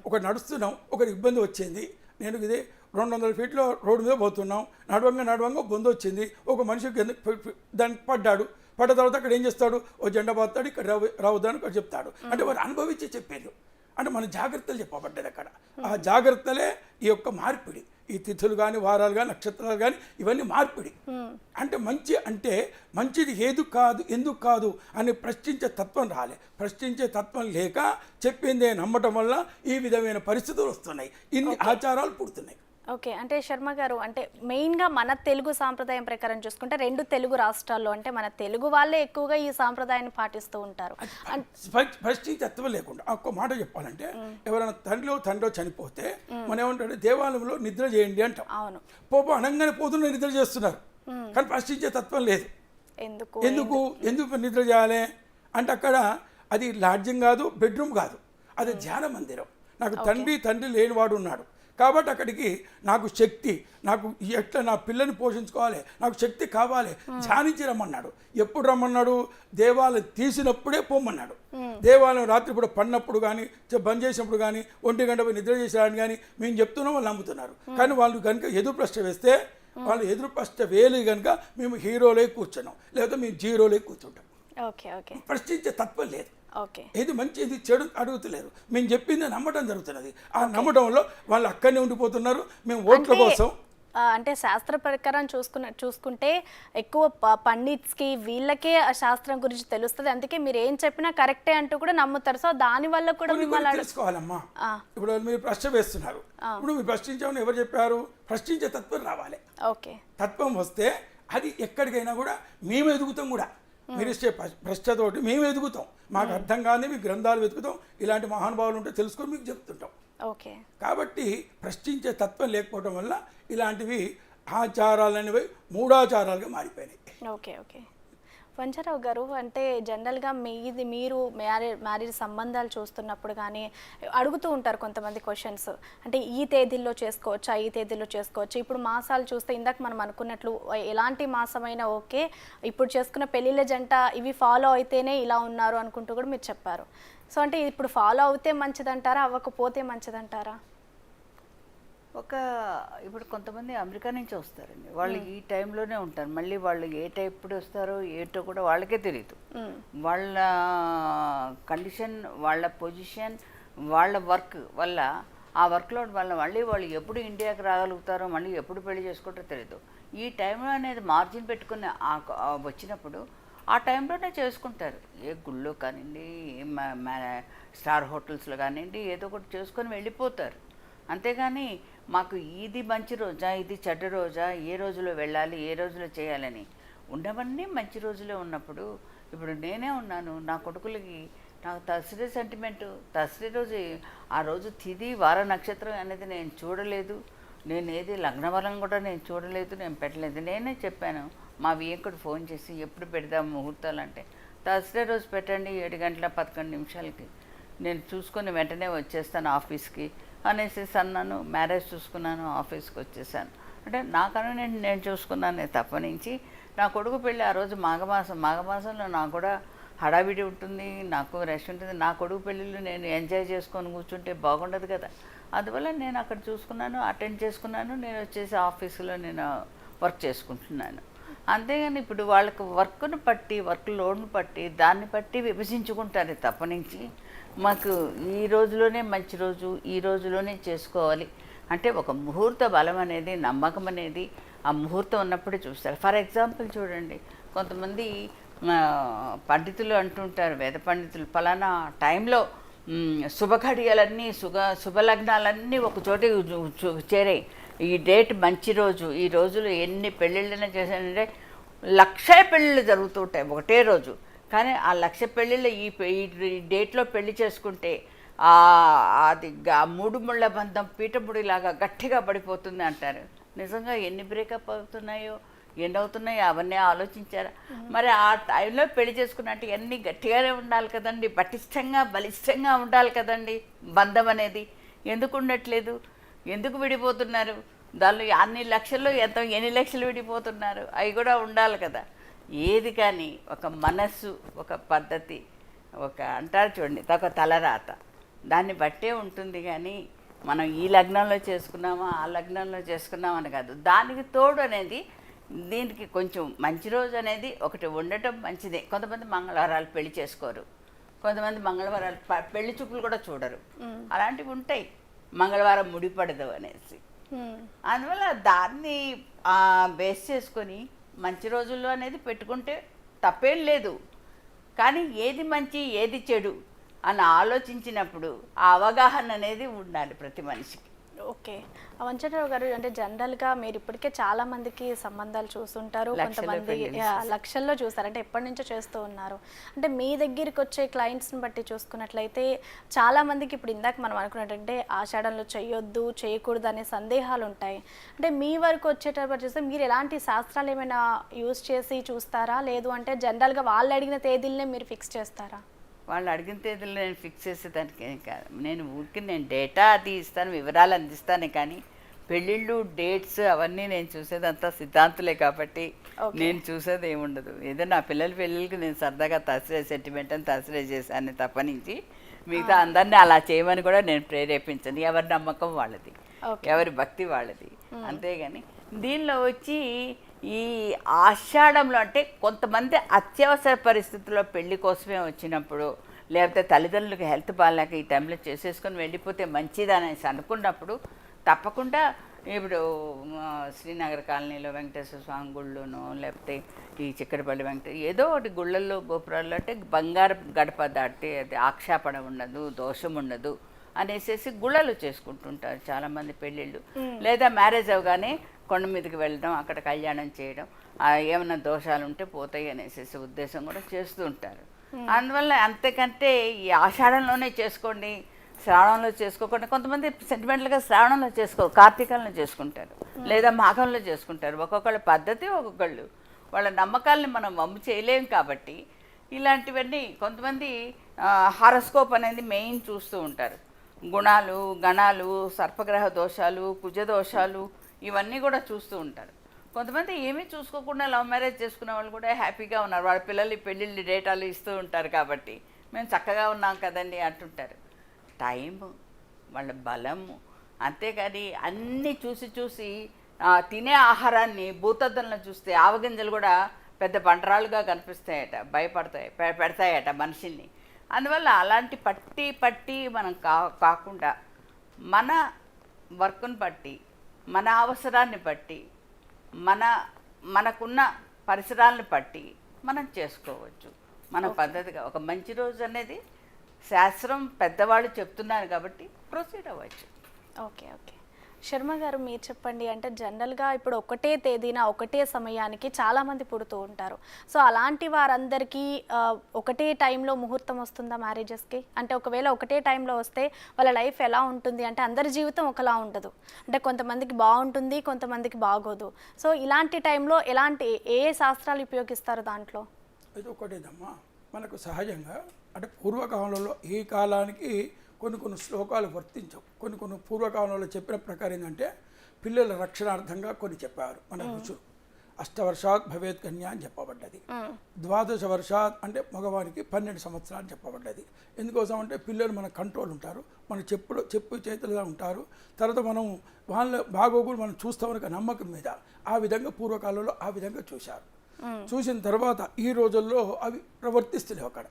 ఒక నడుస్తున్నాం, ఒకరి ఇబ్బంది వచ్చింది, నేను ఇది 200 ఫీట్లో రోడ్డు మీద పోతున్నాం, నడవంగా బొందు వచ్చింది, ఒక మనిషికి దానికి పడ్డ తర్వాత అక్కడ ఏం చేస్తాడు, ఓ జెండా పాతాడు, ఇక్కడ రావద్దని ఇక్కడ చెప్తాడు. అంటే వారు అనుభవించి చెప్పారు. అంటే మన జాగ్రత్తలు చెప్పబడ్డది అక్కడ. ఆ జాగ్రత్తలే ఈ యొక్క మార్పిడి. ఈ తిథులు కానీ, వారాలు కానీ, నక్షత్రాలు కానీ, ఇవన్నీ మార్పిడి. అంటే మంచి అంటే మంచిది ఏది కాదు, ఎందుకు కాదు అని ప్రశ్నించే తత్వం రాలే. ప్రశ్నించే తత్వం లేక చెప్పిందే నమ్మటం వల్ల ఈ విధమైన పరిస్థితులు వస్తున్నాయి, ఇన్ని ఆచారాలు పుడుతున్నాయి. ఓకే, అంటే శర్మ గారు, అంటే మెయిన్గా మన తెలుగు సాంప్రదాయం ప్రకారం చూసుకుంటే 2 తెలుగు రాష్ట్రాల్లో అంటే మన తెలుగు వాళ్ళే ఎక్కువగా ఈ సాంప్రదాయాన్ని పాటిస్తూ ఉంటారు. ప్రశ్నించత్వం లేకుండా ఒక్క మాట చెప్పాలంటే, ఎవరైనా తండ్రిలో చనిపోతే మనం ఏమంటాడు, దేవాలయంలో నిద్ర చేయండి అంటాం. అవును, అనగానే పోతున్న నిద్ర చేస్తున్నారు, కానీ ప్రశ్నించే తత్వం లేదు. ఎందుకు నిద్ర చేయాలి అంటే, అక్కడ అది లాడ్జింగ్ కాదు, బెడ్రూమ్ కాదు, అది ధ్యాన మందిరం. నాకు తండ్రి లేనివాడు ఉన్నాడు కాబట్టి అక్కడికి నాకు శక్తి, నాకు ఎట్లా నా పిల్లని పోషించుకోవాలి, నాకు శక్తి కావాలి, ధ్యానించి రమ్మన్నాడు. ఎప్పుడు రమ్మన్నాడు, దేవాలయం తీసినప్పుడే పొమ్మన్నాడు. దేవాలయం రాత్రిపూట పడినప్పుడు కానీ, బంద్ చేసినప్పుడు కానీ, 1 గంట పోయి నిద్ర చేసేవాడిని కానీ మేము చెప్తున్నాం, వాళ్ళు నమ్ముతున్నారు. కానీ వాళ్ళు కనుక ఎదురు ప్రశ్న వేస్తే, వాళ్ళు ఎదురు ప్రశ్న వేయలే కనుక మేము హీరోలే కూర్చున్నాం, లేకపోతే మేము జీరోలే కూర్చుంటాం. ప్రశ్నించే తత్వం లేదు. ఏది మంచి ఏది చెడు అడుగుతలేరు, మేము చెప్పింది నమ్మటం జరుగుతున్నది. ఆ నమ్మటంలో వాళ్ళు అక్కడనే ఉండిపోతున్నారు. మేము ఓట్ల కోసం అంటే శాస్త్ర ప్రకారం చూసుకుంటే ఎక్కువ పండిట్స్కి వీళ్ళకే ఆ శాస్త్రం గురించి తెలుస్తుంది, అందుకే మీరు ఏం చెప్పినా కరెక్టే అంటూ కూడా నమ్ముతారు. సో దాని వల్ల కూడా తెలుసుకోవాలమ్మా. ఇప్పుడు మీరు ప్రశ్న వేస్తున్నారు, ఇప్పుడు మీరు ప్రశ్నించామని ఎవరు చెప్పారు? ప్రశ్నించే తత్వం రావాలి. తత్వం వస్తే అది ఎక్కడికైనా కూడా మేము ఎదుగుతాం. కూడా మీరు ఇచ్చే ప్రశ్నతోటి మేము ఎదుగుతాం. మాకు అర్థం కాని మీ గ్రంథాలు వెతుకుతాం, ఇలాంటి మహానుభావులు ఉంటే తెలుసుకొని మీకు చెప్తుంటాం. కాబట్టి ప్రశ్నించే తత్వం లేకపోవడం వల్ల ఇలాంటివి ఆచారాలు అనేవి మూఢాచారాలుగా మారిపోయినాయి. వంజరావు గారు, అంటే జనరల్గా మీరు మ్యారేజ్ సంబంధాలు చూస్తున్నప్పుడు కానీ అడుగుతూ ఉంటారు కొంతమంది క్వశ్చన్స్, అంటే ఈ తేదీల్లో చేసుకోవచ్చా, ఈ తేదీల్లో చేసుకోవచ్చు. ఇప్పుడు మాసాలు చూస్తే ఇందాక మనం అనుకున్నట్లు ఎలాంటి మాసమైనా ఓకే, ఇప్పుడు చేసుకున్న పెళ్ళిళ్ళ జంట ఇవి ఫాలో అయితేనే ఇలా ఉన్నారు అనుకుంటూ కూడా మీరు చెప్పారు. సో అంటే ఇప్పుడు ఫాలో అవుతే మంచిదంటారా, అవ్వకపోతే మంచిదంటారా? ఇప్పుడు కొంతమంది అమెరికా నుంచి వస్తారండి, వాళ్ళు ఈ టైంలోనే ఉంటారు. మళ్ళీ వాళ్ళు ఏ టైం ఎప్పుడు వస్తారో ఏటో కూడా వాళ్ళకే తెలియదు. వాళ్ళ కండిషన్, వాళ్ళ పొజిషన్, వాళ్ళ వర్క్ వల్ల ఆ వర్క్లోడ్ వల్ల మళ్ళీ వాళ్ళు ఎప్పుడు ఇండియాకి రాగలుగుతారో, మళ్ళీ ఎప్పుడు పెళ్లి చేసుకుంటారో తెలియదు. ఈ టైంలో అనేది మార్జిన్ పెట్టుకుని వచ్చినప్పుడు ఆ టైంలోనే చేసుకుంటారు. ఏ గుళ్ళో కానివ్వండి, స్టార్ హోటల్స్లో కానివ్వండి, ఏదో ఒకటి చేసుకొని వెళ్ళిపోతారు. అంతేగాని మాకు ఇది మంచి రోజా, ఇది చెడ్డ రోజా, ఏ రోజులో వెళ్ళాలి, ఏ రోజులో చేయాలని ఉన్నవన్నీ మంచి రోజులే ఉన్నప్పుడు, ఇప్పుడు నేనే ఉన్నాను, నా కొడుకులకి నాకు థర్స్డే సెంటిమెంటు, థర్స్డే రోజు ఆ రోజు తిథి వార నక్షత్రం అనేది నేను చూడలేదు, నేను ఏది లగ్నవరం కూడా నేను చూడలేదు, నేను పెట్టలేదు. నేనే చెప్పాను మా వియంకుడు ఫోన్ చేసి ఎప్పుడు పెడదాం ముహూర్తాలు అంటే, థర్స్డే రోజు పెట్టండి 7:11 నేను చూసుకొని వెంటనే వచ్చేస్తాను ఆఫీస్కి అనేసి అన్నాను. మ్యారేజ్ చూసుకున్నాను, ఆఫీస్కి వచ్చేసాను. అంటే నా కన్వీనియంట్ నేను చూసుకున్నానే తప్పనించి నా కొడుకు పెళ్ళి ఆ రోజు మాఘమాసంలో నాకు కూడా హడావిడి ఉంటుంది, నాకు రెస్ట్ ఉంటుంది. నా కొడుకు పెళ్ళిళ్ళు నేను ఎంజాయ్ చేసుకొని కూర్చుంటే బాగుండదు కదా. అందువల్ల నేను అక్కడ చూసుకున్నాను, అటెండ్ చేసుకున్నాను. నేను వచ్చేసి ఆఫీసులో నేను వర్క్ చేసుకుంటున్నాను. అంతేగాని ఇప్పుడు వాళ్ళకు వర్క్ను బట్టి, వర్క్ లోడ్ను బట్టి, దాన్ని బట్టి విభజించుకుంటారు తప్పనించి మాకు ఈ రోజులోనే మంచి రోజు, ఈ రోజులోనే చేసుకోవాలి అంటే ఒక ముహూర్త బలం అనేది, నమ్మకం అనేది ఆ ముహూర్తం ఉన్నప్పుడే చూస్తారు. ఫర్ ఎగ్జాంపుల్ చూడండి, కొంతమంది పండితులు అంటుంటారు, వేద పండితులు, ఫలానా టైంలో శుభఘడియలన్నీ శుభలగ్నాలన్నీ ఒక చోటి చేరాయి, ఈ డేట్ మంచి రోజు, ఈ రోజులో ఎన్ని పెళ్ళిళ్ళైనా చేశానంటే 1,00,000 పెళ్ళిళ్ళు జరుగుతుంటాయి ఒకటే రోజు. కానీ ఆ 1,00,000 పెళ్ళిళ్ళు ఈ డేట్లో పెళ్లి చేసుకుంటే అది మూడు ముళ్ళ బంధం పీఠముడిలాగా గట్టిగా పడిపోతుంది అంటారు. నిజంగా ఎన్ని బ్రేకప్ అవుతున్నాయో, ఎన్ని అవుతున్నాయో అవన్నీ ఆలోచించారా? మరి ఆ టైంలో పెళ్లి చేసుకున్నట్టు అన్నీ గట్టిగానే ఉండాలి కదండి, బలిష్టంగా ఉండాలి కదండి బంధం అనేది. ఎందుకు ఉండట్లేదు? ఎందుకు విడిపోతున్నారు? దానిలో అన్ని లక్షల్లో ఎన్ని లక్షలు విడిపోతున్నారు? అవి కూడా ఉండాలి కదా. ఏది కానీ ఒక మనస్సు, ఒక పద్ధతి, ఒక అంటారు చూడండి, ఒక తలరాత, దాన్ని బట్టే ఉంటుంది. కానీ మనం ఈ లగ్నంలో చేసుకున్నామా, ఆ లగ్నంలో చేసుకున్నామని కాదు. దానికి తోడు అనేది, దీనికి కొంచెం మంచి రోజు అనేది ఒకటి ఉండటం మంచిదే. కొంతమంది మంగళవారాలు పెళ్లి చేసుకోరు, కొంతమంది మంగళవారాలు పెళ్లి చూపులు కూడా చూడరు. అలాంటివి ఉంటాయి, మంగళవారం ముడిపడదు అనేసి. అందువల్ల దాన్ని బేస్ చేసుకొని మంచి రోజుల్లో అనేది పెట్టుకుంటే తప్పేం లేదు. కానీ ఏది మంచి ఏది చెడు అని ఆలోచించినప్పుడు ఆ అవగాహన అనేది ఉండాలి ప్రతి మనిషికి. ఓకే, వంచనరావు గారు, అంటే జనరల్గా మీరు ఇప్పటికే చాలా మందికి సంబంధాలు చూస్తుంటారు, కొంతమంది లక్షల్లో చూస్తారు, అంటే ఎప్పటి నుంచో చేస్తూ ఉన్నారు. అంటే మీ దగ్గరికి వచ్చే క్లయింట్స్ని బట్టి చూసుకున్నట్లయితే చాలా మందికి ఇప్పుడు ఇందాక మనం అనుకున్నట్టంటే ఆషాఢంలో చేయొద్దు, చేయకూడదు అనే సందేహాలు ఉంటాయి. అంటే మీ వరకు వచ్చేటప్పుడు చూస్తే మీరు ఎలాంటి శాస్త్రాలు ఏమైనా యూజ్ చేసి చూస్తారా, లేదు అంటే జనరల్గా వాళ్ళు అడిగిన తేదీలనే మీరు ఫిక్స్ చేస్తారా? వాళ్ళు అడిగిన తేదీలు నేను ఫిక్స్ చేసేదానికి కాదు, నేను ఊరికి నేను డేటా అది ఇస్తాను, వివరాలు అందిస్తాను. కానీ పెళ్ళిళ్ళు, డేట్స్ అవన్నీ నేను చూసేదంతా సిద్ధాంతులే కాబట్టి నేను చూసేది ఏముండదు. ఏదో నా పిల్లల పెళ్ళిళ్ళకి నేను సరదాగా థర్స్డే సెంటిమెంట్ అని థర్స్డే చేశాను తప్పనించి మిగతా అందరినీ అలా చేయమని కూడా నేను ప్రేరేపించను. ఎవరి నమ్మకం వాళ్ళది, ఎవరి భక్తి వాళ్ళది. అంతేగాని దీనిలో వచ్చి ఈ ఆషాఢంలో అంటే కొంతమంది అత్యవసర పరిస్థితుల్లో పెళ్లి కోసమే వచ్చినప్పుడు, లేకపోతే తల్లిదండ్రులకు హెల్త్ బాగాలేక ఈ టైంలో చేసేసుకొని వెళ్ళిపోతే మంచిది అనేసి అనుకున్నప్పుడు తప్పకుండా ఇప్పుడు శ్రీనగర్ కాలనీలో వెంకటేశ్వర స్వామి గుళ్ళోనో, లేకపోతే ఈ చిక్కడపల్లి ఏదో ఒకటి గుళ్ళల్లో, గోపురాల్లో అంటే బంగారు గడప దాటి అది ఆక్షేపణ ఉండదు, దోషం ఉండదు అనేసి గుళ్ళలు చేసుకుంటుంటారు చాలామంది పెళ్ళిళ్ళు. లేదా మ్యారేజ్ అవగానే కొండ మీదకి వెళ్ళడం, అక్కడ కళ్యాణం చేయడం, ఏమైనా దోషాలు ఉంటే పోతాయి అనేసి ఉద్దేశం కూడా చేస్తూ ఉంటారు. అందువల్ల అంతకంటే ఈ ఆషాఢంలోనే చేసుకోండి, శ్రావణంలో చేసుకోకుండా కొంతమంది సెంటిమెంటల్గా శ్రావణంలో చేసుకోరు, కార్తీకంలో చేసుకుంటారు, లేదా మాఘంలో చేసుకుంటారు. ఒక్కొక్కళ్ళ పద్ధతి, ఒక్కొక్కళ్ళు వాళ్ళ నమ్మకాలని మనం వమ్ము చేయలేం. కాబట్టి ఇలాంటివన్నీ కొంతమంది హారోస్కోప్ అనేది మెయిన్ చూస్తూ ఉంటారు. గుణాలు, గణాలు, సర్పగ్రహ దోషాలు, కుజ దోషాలు ఇవన్నీ కూడా చూస్తూ ఉంటారు. కొంతమంది ఏమీ చూసుకోకుండా లవ్ మ్యారేజ్ చేసుకునే వాళ్ళు కూడా హ్యాపీగా ఉన్నారు. వాళ్ళ పిల్లలు పెళ్ళిళ్ళు డేటాలు ఇస్తూ ఉంటారు కాబట్టి మేము చక్కగా ఉన్నాం కదండి అంటుంటారు. టైము, వాళ్ళ బలము, అంతేకాని అన్నీ చూసి తినే ఆహారాన్ని భూతద్దంలో చూస్తే ఆవగింజలు కూడా పెద్ద బండరాళ్ళుగా కనిపిస్తాయట, పెడతాయట మనిషిని. అందువల్ల అలాంటి పట్టి మనం కాకుండా మన వర్క్ను బట్టి, మన అవసరాన్ని బట్టి, మనకున్న పరిసరాలను బట్టి మనం చేసుకోవచ్చు. మన పద్ధతిగా ఒక మంచి రోజు అనేది శాస్త్రం పెద్దవాళ్ళు చెప్తున్నారు కాబట్టి ప్రొసీడ్ అవ్వచ్చు. ఓకే ఓకే శర్మ గారు, మీరు చెప్పండి. అంటే జనరల్గా ఇప్పుడు ఒకటే తేదీన ఒకటే సమయానికి చాలామంది పుడుతూ ఉంటారు. సో అలాంటి వారందరికీ ఒకటే టైంలో ముహూర్తం వస్తుందా మ్యారేజెస్కి? అంటే ఒకవేళ ఒకటే టైంలో వస్తే వాళ్ళ లైఫ్ ఎలా ఉంటుంది? అంటే అందరి జీవితం ఒకలా ఉండదు. అంటే కొంతమందికి బాగుంటుంది, కొంతమందికి బాగోదు. సో ఇలాంటి టైంలో ఏ శాస్త్రాలు ఉపయోగిస్తారు దాంట్లో? ఇది ఒకటేదమ్మా, మనకు సహజంగా అంటే పూర్వకాలంలో ఈ కాలానికి కొన్ని శ్లోకాలు వర్తించవు. కొన్ని పూర్వకాలంలో చెప్పిన ప్రకారం ఏంటంటే పిల్లల రక్షణార్థంగా కొన్ని చెప్పారు మన ఋషులు. 8 వర్షాత్ భవేత్ కన్యా అని చెప్పబడ్డది. 12 వర్షాత్ అంటే మగవానికి 12 సంవత్సరాలు చెప్పబడ్డది. ఎందుకోసం అంటే పిల్లలు మన కంట్రోల్ ఉంటారు, మన చెప్పు చేతులుగా ఉంటారు. తర్వాత మనం వాళ్ళ బాగోగులు మనం చూస్తామని నమ్మకం మీద ఆ విధంగా పూర్వకాలంలో ఆ విధంగా చూశారు. చూసిన తర్వాత ఈ రోజుల్లో అవి ప్రవర్తిస్తున్నాయి అక్కడ.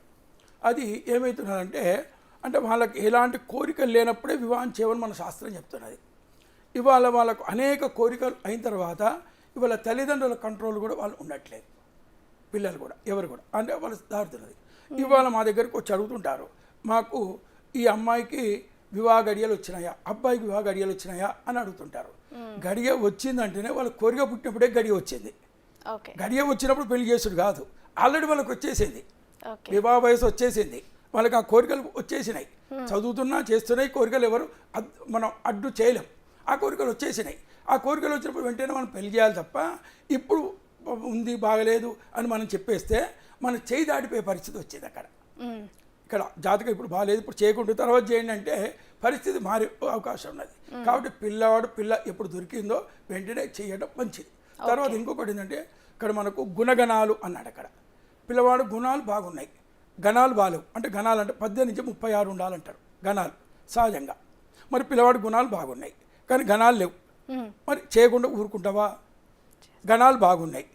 అది ఏమవుతున్నదంటే అంటే వాళ్ళకి ఎలాంటి కోరికలు లేనప్పుడే వివాహం చేయమని మన శాస్త్రం చెప్తున్నది. ఇవాళ వాళ్ళకు అనేక కోరికలు అయిన తర్వాత ఇవాళ తల్లిదండ్రుల కంట్రోల్ కూడా వాళ్ళు ఉండట్లేదు, పిల్లలు కూడా ఎవరు కూడా అంటే వాళ్ళు దారుతున్నది. ఇవాళ మా దగ్గరకు వచ్చి అడుగుతుంటారు, మాకు ఈ అమ్మాయికి వివాహ గడియలు వచ్చినాయా, అబ్బాయికి వివాహ గడియలు వచ్చినాయా అని అడుగుతుంటారు. గడియ వచ్చిందంటేనే వాళ్ళ కోరిక పుట్టినప్పుడే గడియ వచ్చింది. గడియ వచ్చినప్పుడు పెళ్లి చేసుడు కాదు, ఆల్రెడీ వాళ్ళకి వచ్చేసింది, వివాహ వయసు వచ్చేసింది, వాళ్ళకి ఆ కోరికలు వచ్చేసినాయి. చదువుతున్నా చేస్తున్నాయి కోరికలు, ఎవరు మనం అడ్డు చేయలేం. ఆ కోరికలు వచ్చేసినాయి. ఆ కోరికలు వచ్చినప్పుడు వెంటనే మనం పెళ్లి చేయాలి తప్ప ఇప్పుడు ఉంది బాగలేదు అని మనం చెప్పేస్తే మన చేయి దాటిపోయే పరిస్థితి వచ్చేది అక్కడ. ఇక్కడ జాతకం ఇప్పుడు బాగాలేదు ఇప్పుడు చేయకుండా తర్వాత చేయండి అంటే పరిస్థితి మారే అవకాశం ఉన్నది. కాబట్టి పిల్ల ఎప్పుడు దొరికిందో వెంటనే చేయడం మంచిది. తర్వాత ఇంకొకటి ఏంటంటే ఇక్కడ మనకు గుణగణాలు అన్నాడు. అక్కడ పిల్లవాడు గుణాలు బాగున్నాయి, గణాలు బాలేవు. అంటే గణాలు అంటే 18 నుంచి 36 ఉండాలంటారు గణాలు సహజంగా. మరి పిల్లవాడి గుణాలు బాగున్నాయి కానీ గణాలు లేవు, మరి చేయకుండా ఊరుకుంటావా? గణాలు బాగున్నాయి,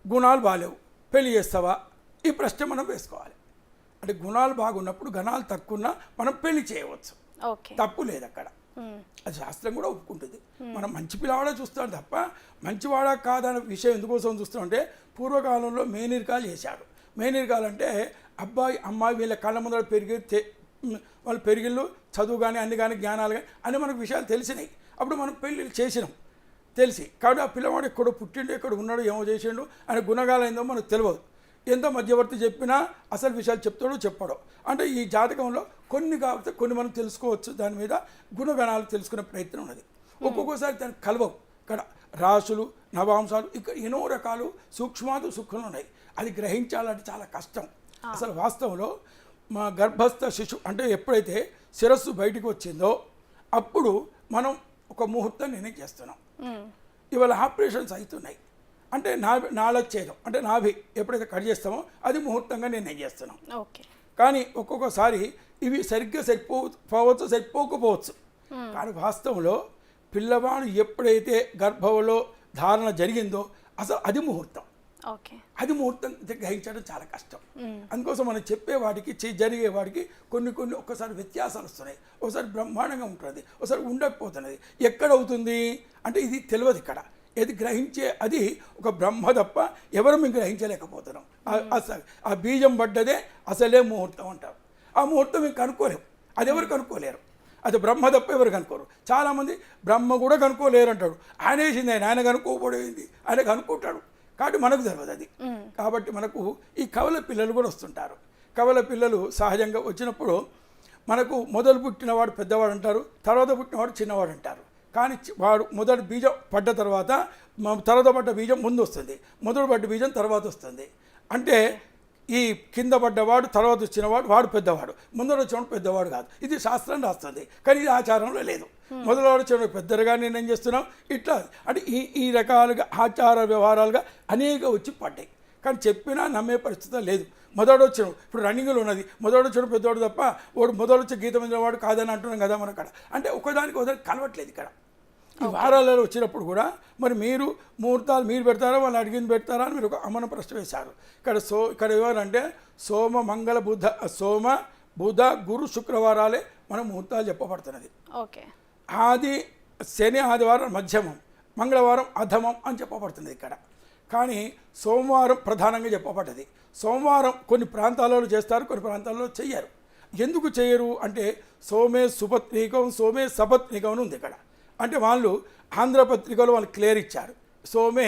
గుణాలు బాలేవు, పెళ్లి చేస్తావా? ఈ ప్రశ్న మనం వేసుకోవాలి. అంటే గుణాలు బాగున్నప్పుడు గణాలు తక్కువన్నా మనం పెళ్లి చేయవచ్చు, తప్పు లేదు అక్కడ. అది శాస్త్రం కూడా ఒప్పుకుంటుంది. మనం మంచి పిల్లవాడే చూస్తాం తప్ప మంచివాడా కాదన్న విషయం ఎందుకోసం చూస్తాం అంటే పూర్వకాలంలో మేనరికాలు చేశారు. మేనరికాలు అంటే అబ్బాయి అమ్మాయి వీళ్ళ కళ్ళ ముందర వాళ్ళు పెరిగిళ్ళు చదువు కానీ అన్ని కానీ జ్ఞానాలు కానీ అన్నీ మనకు విషయాలు తెలిసినాయి. అప్పుడు మనం పెళ్ళిళ్ళు చేసినాం తెలిసి. కాబట్టి ఆ పిల్లవాడు ఎక్కడో పుట్టిండు, ఎక్కడ ఉన్నాడు, ఏమో చేసిండు అనే గుణగాలు ఏందో మనకు తెలియదు. ఎంతో మధ్యవర్తి చెప్పినా అసలు విషయాలు చెప్తాడో చెప్పాడో. అంటే ఈ జాతకంలో కొన్ని కాబట్టి కొన్ని మనం తెలుసుకోవచ్చు, దాని మీద గుణగణాలు తెలుసుకునే ప్రయత్నం ఉన్నది. ఒక్కొక్కసారి దానికి కలవవు. ఇక్కడ రాసులు నవాంశాలు ఇక్కడ ఎన్నో రకాలు సూక్ష్మాలు సూక్ష్మలు ఉన్నాయి. అది గ్రహించాలంటే చాలా కష్టం. అసలు వాస్తవంలో మా గర్భస్థ శిశువు అంటే ఎప్పుడైతే శిరస్సు బయటకు వచ్చిందో అప్పుడు మనం ఒక ముహూర్తం నిర్ణయం చేస్తున్నాం. ఇవాళ ఆపరేషన్స్ అవుతున్నాయి అంటే నాళచ్ఛేదం అంటే నాభి ఎప్పుడైతే కట్ చేస్తామో అది ముహూర్తంగా నిర్ణయం చేస్తున్నాం. కానీ ఒక్కొక్కసారి ఇవి సరిగ్గా సరిపోవచ్చు సరిపోకపోవచ్చు. కానీ వాస్తవంలో పిల్లవాడు ఎప్పుడైతే గర్భంలో ధారణ జరిగిందో అసలు అది ముహూర్తం. అది ముహూర్తం గ్రహించడం చాలా కష్టం. అందుకోసం మనం చెప్పే వాటికి జరిగే వాటికి కొన్ని ఒక్కసారి వ్యత్యాసాలు వస్తున్నాయి. ఒకసారి బ్రహ్మాండంగా ఉంటుంది, ఒకసారి ఉండకపోతున్నది. ఎక్కడ అవుతుంది అంటే ఇది తెలియదు. ఇక్కడ ఏది గ్రహించే అది ఒక బ్రహ్మ తప్ప ఎవరు మేము గ్రహించలేకపోతున్నాం. ఆ బీజం పడ్డదే అసలే ముహూర్తం అంటారు. ఆ ముహూర్తం మేము కనుక్కోలేము, అది ఎవరు కనుక్కోలేరు. అది బ్రహ్మ తప్ప ఎవరు కనుక్కోరు. చాలామంది బ్రహ్మ కూడా కనుక్కోలేరు అంటాడు. ఆయన వేసింది ఆయన కనుక్కోబోయింది ఆయన కనుక్కుంటాడు. కాబట్టి మనకు తెలియదు అది. కాబట్టి మనకు ఈ కవల పిల్లలు కూడా వస్తుంటారు. కవల పిల్లలు సహజంగా వచ్చినప్పుడు మనకు మొదలు పుట్టినవాడు పెద్దవాడు అంటారు, తర్వాత పుట్టినవాడు చిన్నవాడు అంటారు. కానీ వాడు మొదటి బీజం పడ్డ తర్వాత తర్వాత పడ్డ బీజం ముందు వస్తుంది, మొదలు పడ్డ బీజం తర్వాత వస్తుంది. అంటే ఈ కింద పడ్డవాడు తర్వాత వచ్చినవాడు వాడు పెద్దవాడు, ముందర వచ్చినవాడు పెద్దవాడు కాదు. ఇది శాస్త్రం రాస్తుంది, కానీ ఇది ఆచారంలో లేదు. మొదలవాడు వచ్చిన పెద్దలుగా నిర్ణయం చేస్తున్నాం. ఇట్లా అంటే ఈ రకాలుగా ఆచార వ్యవహారాలుగా అనేక వచ్చి పడ్డాయి. కానీ చెప్పినా నమ్మే పరిస్థితి లేదు. మొదటి వచ్చిన ఇప్పుడు రన్నింగ్లో ఉన్నది మొదటి వచ్చిన పెద్దవాడు తప్ప వాడు మొదటి వచ్చే గీతం మీద వాడు కాదని అంటున్నాం కదా మన అక్కడ. అంటే ఒకదానికి ఒకదానికి కలవట్లేదు. ఇక్కడ ఈ వారాలలో వచ్చినప్పుడు కూడా మరి మీరు ముహూర్తాలు మీరు పెడతారా వాళ్ళు అడిగింది పెడతారా అని మీరు ఒక అమ్మన ప్రశ్న వేశారు. ఇక్కడ ఎవరంటే సోమ మంగళ బుధ గురు శుక్రవారాలే మనం ముహూర్తాలు చెప్పబడుతున్నది. ఆది శని ఆదివారం మధ్యమం, మంగళవారం అధమం అని చెప్పబడుతుంది ఇక్కడ. కానీ సోమవారం ప్రధానంగా చెప్పబడ్డది. సోమవారం కొన్ని ప్రాంతాలలో చేస్తారు, కొన్ని ప్రాంతాల్లో చెయ్యరు. ఎందుకు చేయరు అంటే సోమే సుపత్నికం, సోమే సపత్నికం అని ఉంది ఇక్కడ. అంటే వాళ్ళు ఆంధ్రపత్రికలో వాళ్ళు క్లియర్ ఇచ్చారు. సోమే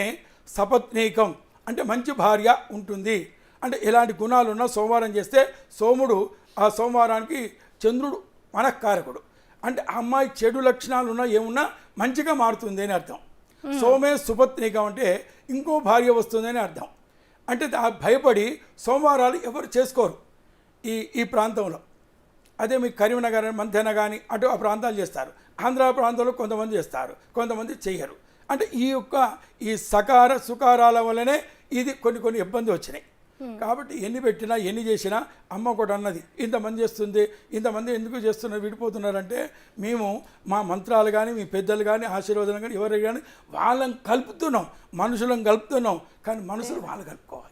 సపత్నీకం అంటే మంచి భార్య ఉంటుంది, అంటే ఎలాంటి గుణాలున్నా సోమవారం చేస్తే సోముడు ఆ సోమవారానికి చంద్రుడు మనఃకారకుడు, అంటే ఆ అమ్మాయి చెడు లక్షణాలు ఉన్నా ఏమున్నా మంచిగా మారుతుంది అని అర్థం. సోమే సుపత్నీకం అంటే ఇంకో భార్య వస్తుంది అని అర్థం. అంటే భయపడి సోమవారాలు ఎవరు చేసుకోరు ఈ ప్రాంతంలో. అదే మీకు కరీంనగర్, మంథెన కానీ అటు ఆ ప్రాంతాలు చేస్తారు. ఆంధ్ర ప్రాంతంలో కొంతమంది చేస్తారు, కొంతమంది చెయ్యరు. అంటే ఈ సకార సుకారాల వల్లనే ఇది కొన్ని ఇబ్బంది వచ్చినాయి. కాబట్టి ఎన్ని పెట్టినా ఎన్ని చేసినా అమ్మ ఒకటి అన్నది, ఇంతమంది చేస్తుంది, ఇంతమంది ఎందుకు చేస్తున్నారు విడిపోతున్నారంటే మేము మా మంత్రాలు కానీ మీ పెద్దలు కానీ ఆశీర్వాదం కానీ ఎవరు కానీ వాళ్ళని కలుపుతున్నాం, మనుషులను కలుపుతున్నాం. కానీ మనుషులు వాళ్ళు కలుపుకోవాలి.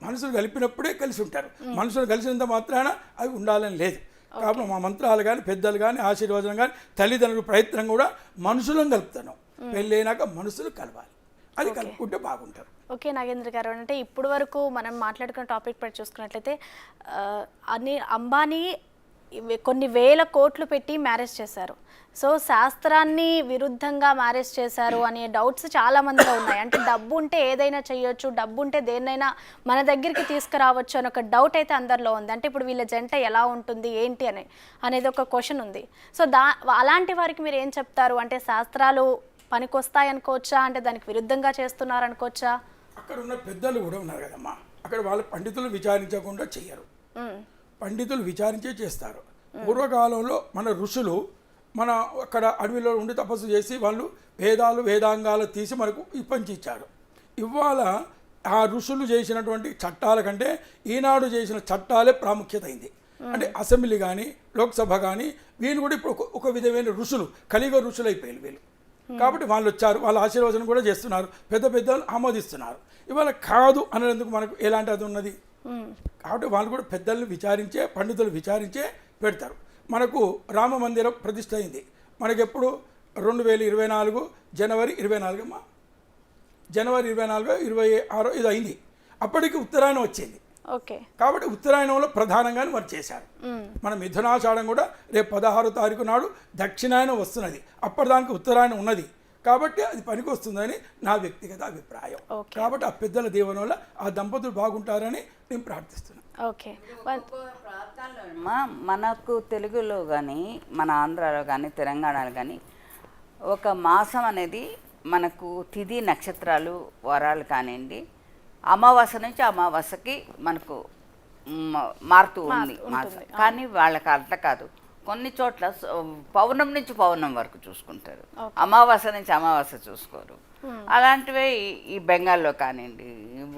మనుషులు కలిపినప్పుడే కలిసి ఉంటారు. మనుషులు కలిసినంత మాత్రాన అవి ఉండాలని లేదు. కాబట్టి మా మంత్రాలు కానీ పెద్దలు కానీ ఆశీర్వాదం కానీ తల్లిదండ్రుల ప్రయత్నం కూడా మనుషులను కలుపుతున్నాం. పెళ్ళైనాక మనుషులు కలవాలి, అది కలుపుకుంటే బాగుంటారు. ఓకే నాగేంద్ర గారు, అంటే ఇప్పుడు వరకు మనం మాట్లాడుకున్న టాపిక్ పట్టి చూసుకున్నట్లయితే అంబానీ కొన్ని వేల కోట్లు పెట్టి మ్యారేజ్ చేశారు. సో శాస్త్రాన్ని విరుద్ధంగా మ్యారేజ్ చేశారు అనే డౌట్స్ చాలా మందిలో ఉన్నాయి. అంటే డబ్బు ఉంటే ఏదైనా చేయొచ్చు, డబ్బు ఉంటే దేన్నైనా మన దగ్గరికి తీసుకురావచ్చు అని ఒక డౌట్ అయితే అందరిలో ఉంది. అంటే ఇప్పుడు వీళ్ళ జంట ఎలా ఉంటుంది ఏంటి అనేది ఒక క్వశ్చన్ ఉంది. సో అలాంటి వారికి మీరు ఏం చెప్తారు? అంటే శాస్త్రాలు పనికొస్తాయి అనుకోవచ్చా, అంటే దానికి విరుద్ధంగా చేస్తున్నారు అనుకోవచ్చా? అక్కడ ఉన్న పెద్దలు కూడా ఉన్నారు కదమ్మా, అక్కడ వాళ్ళు పండితులు విచారించకుండా చెయ్యరు, పండితులు విచారించే చేస్తారు. పూర్వకాలంలో మన ఋషులు మన అక్కడ అడవిలో ఉండి తపస్సు చేసి వాళ్ళు వేదాంగాలు తీసి మనకు పంచిచ్చారు. ఇవాళ ఆ ఋషులు చేసినటువంటి చట్టాల కంటే ఈనాడు చేసిన చట్టాలే ప్రాముఖ్యత అయింది. అంటే అసెంబ్లీ కానీ లోక్సభ కానీ వీళ్ళు కూడా ఇప్పుడు ఒక విధమైన ఋషులు, కలియుగ ఋషులు అయిపోయారు వీళ్ళు. కాబట్టి వాళ్ళు వచ్చారు, వాళ్ళ ఆశీర్వచనం కూడా చేస్తున్నారు, పెద్దలు ఆమోదిస్తున్నారు. ఇవాళ కాదు అనేందుకు మనకు ఎలాంటి అది ఉన్నది. కాబట్టి వాళ్ళు కూడా పెద్దలను విచారించే, పండితులు విచారించే పెడతారు. మనకు రామ మందిరం ప్రతిష్ట అయింది మనకి ఎప్పుడు 2024 జనవరి 24 అమ్మా, జనవరి 24, 26 ఇది అయింది. అప్పటికి ఉత్తరాయణం వచ్చింది. ఓకే, కాబట్టి ఉత్తరాయణంలో ప్రధానంగానే మరి చేశారు. మన మిథునాషాఢం కూడా రేపు 16వ తారీఖు నాడు దక్షిణాయనం వస్తున్నది. అప్పటిదానికి ఉత్తరాయణం ఉన్నది. కాబట్టి అది పనికి వస్తుందని నా వ్యక్తిగత అభిప్రాయం. కాబట్టి ఆ పెద్దల దీవెన వల్ల ఆ దంపతులు బాగుంటారని నేను ప్రార్థిస్తున్నాను. ఓకే, ప్రాంతాల్లో మనకు తెలుగులో కానీ మన ఆంధ్రాలో కానీ తెలంగాణలో కానీ ఒక మాసం అనేది మనకు తిథి నక్షత్రాలు వారాలు కానివ్వండి, అమావాస్య నుంచి అమావాస్యకి మనకు మారుతూ ఉంది మాసం. కానీ వాళ్ళకి అట్లా కాదు, కొన్ని చోట్ల పౌర్ణమి నుంచి పౌర్ణమి వరకు చూసుకుంటారు, అమావాస్య నుంచి అమావాస్య చూసుకోరు. అలాంటివే ఈ బెంగాల్లో కానివ్వండి,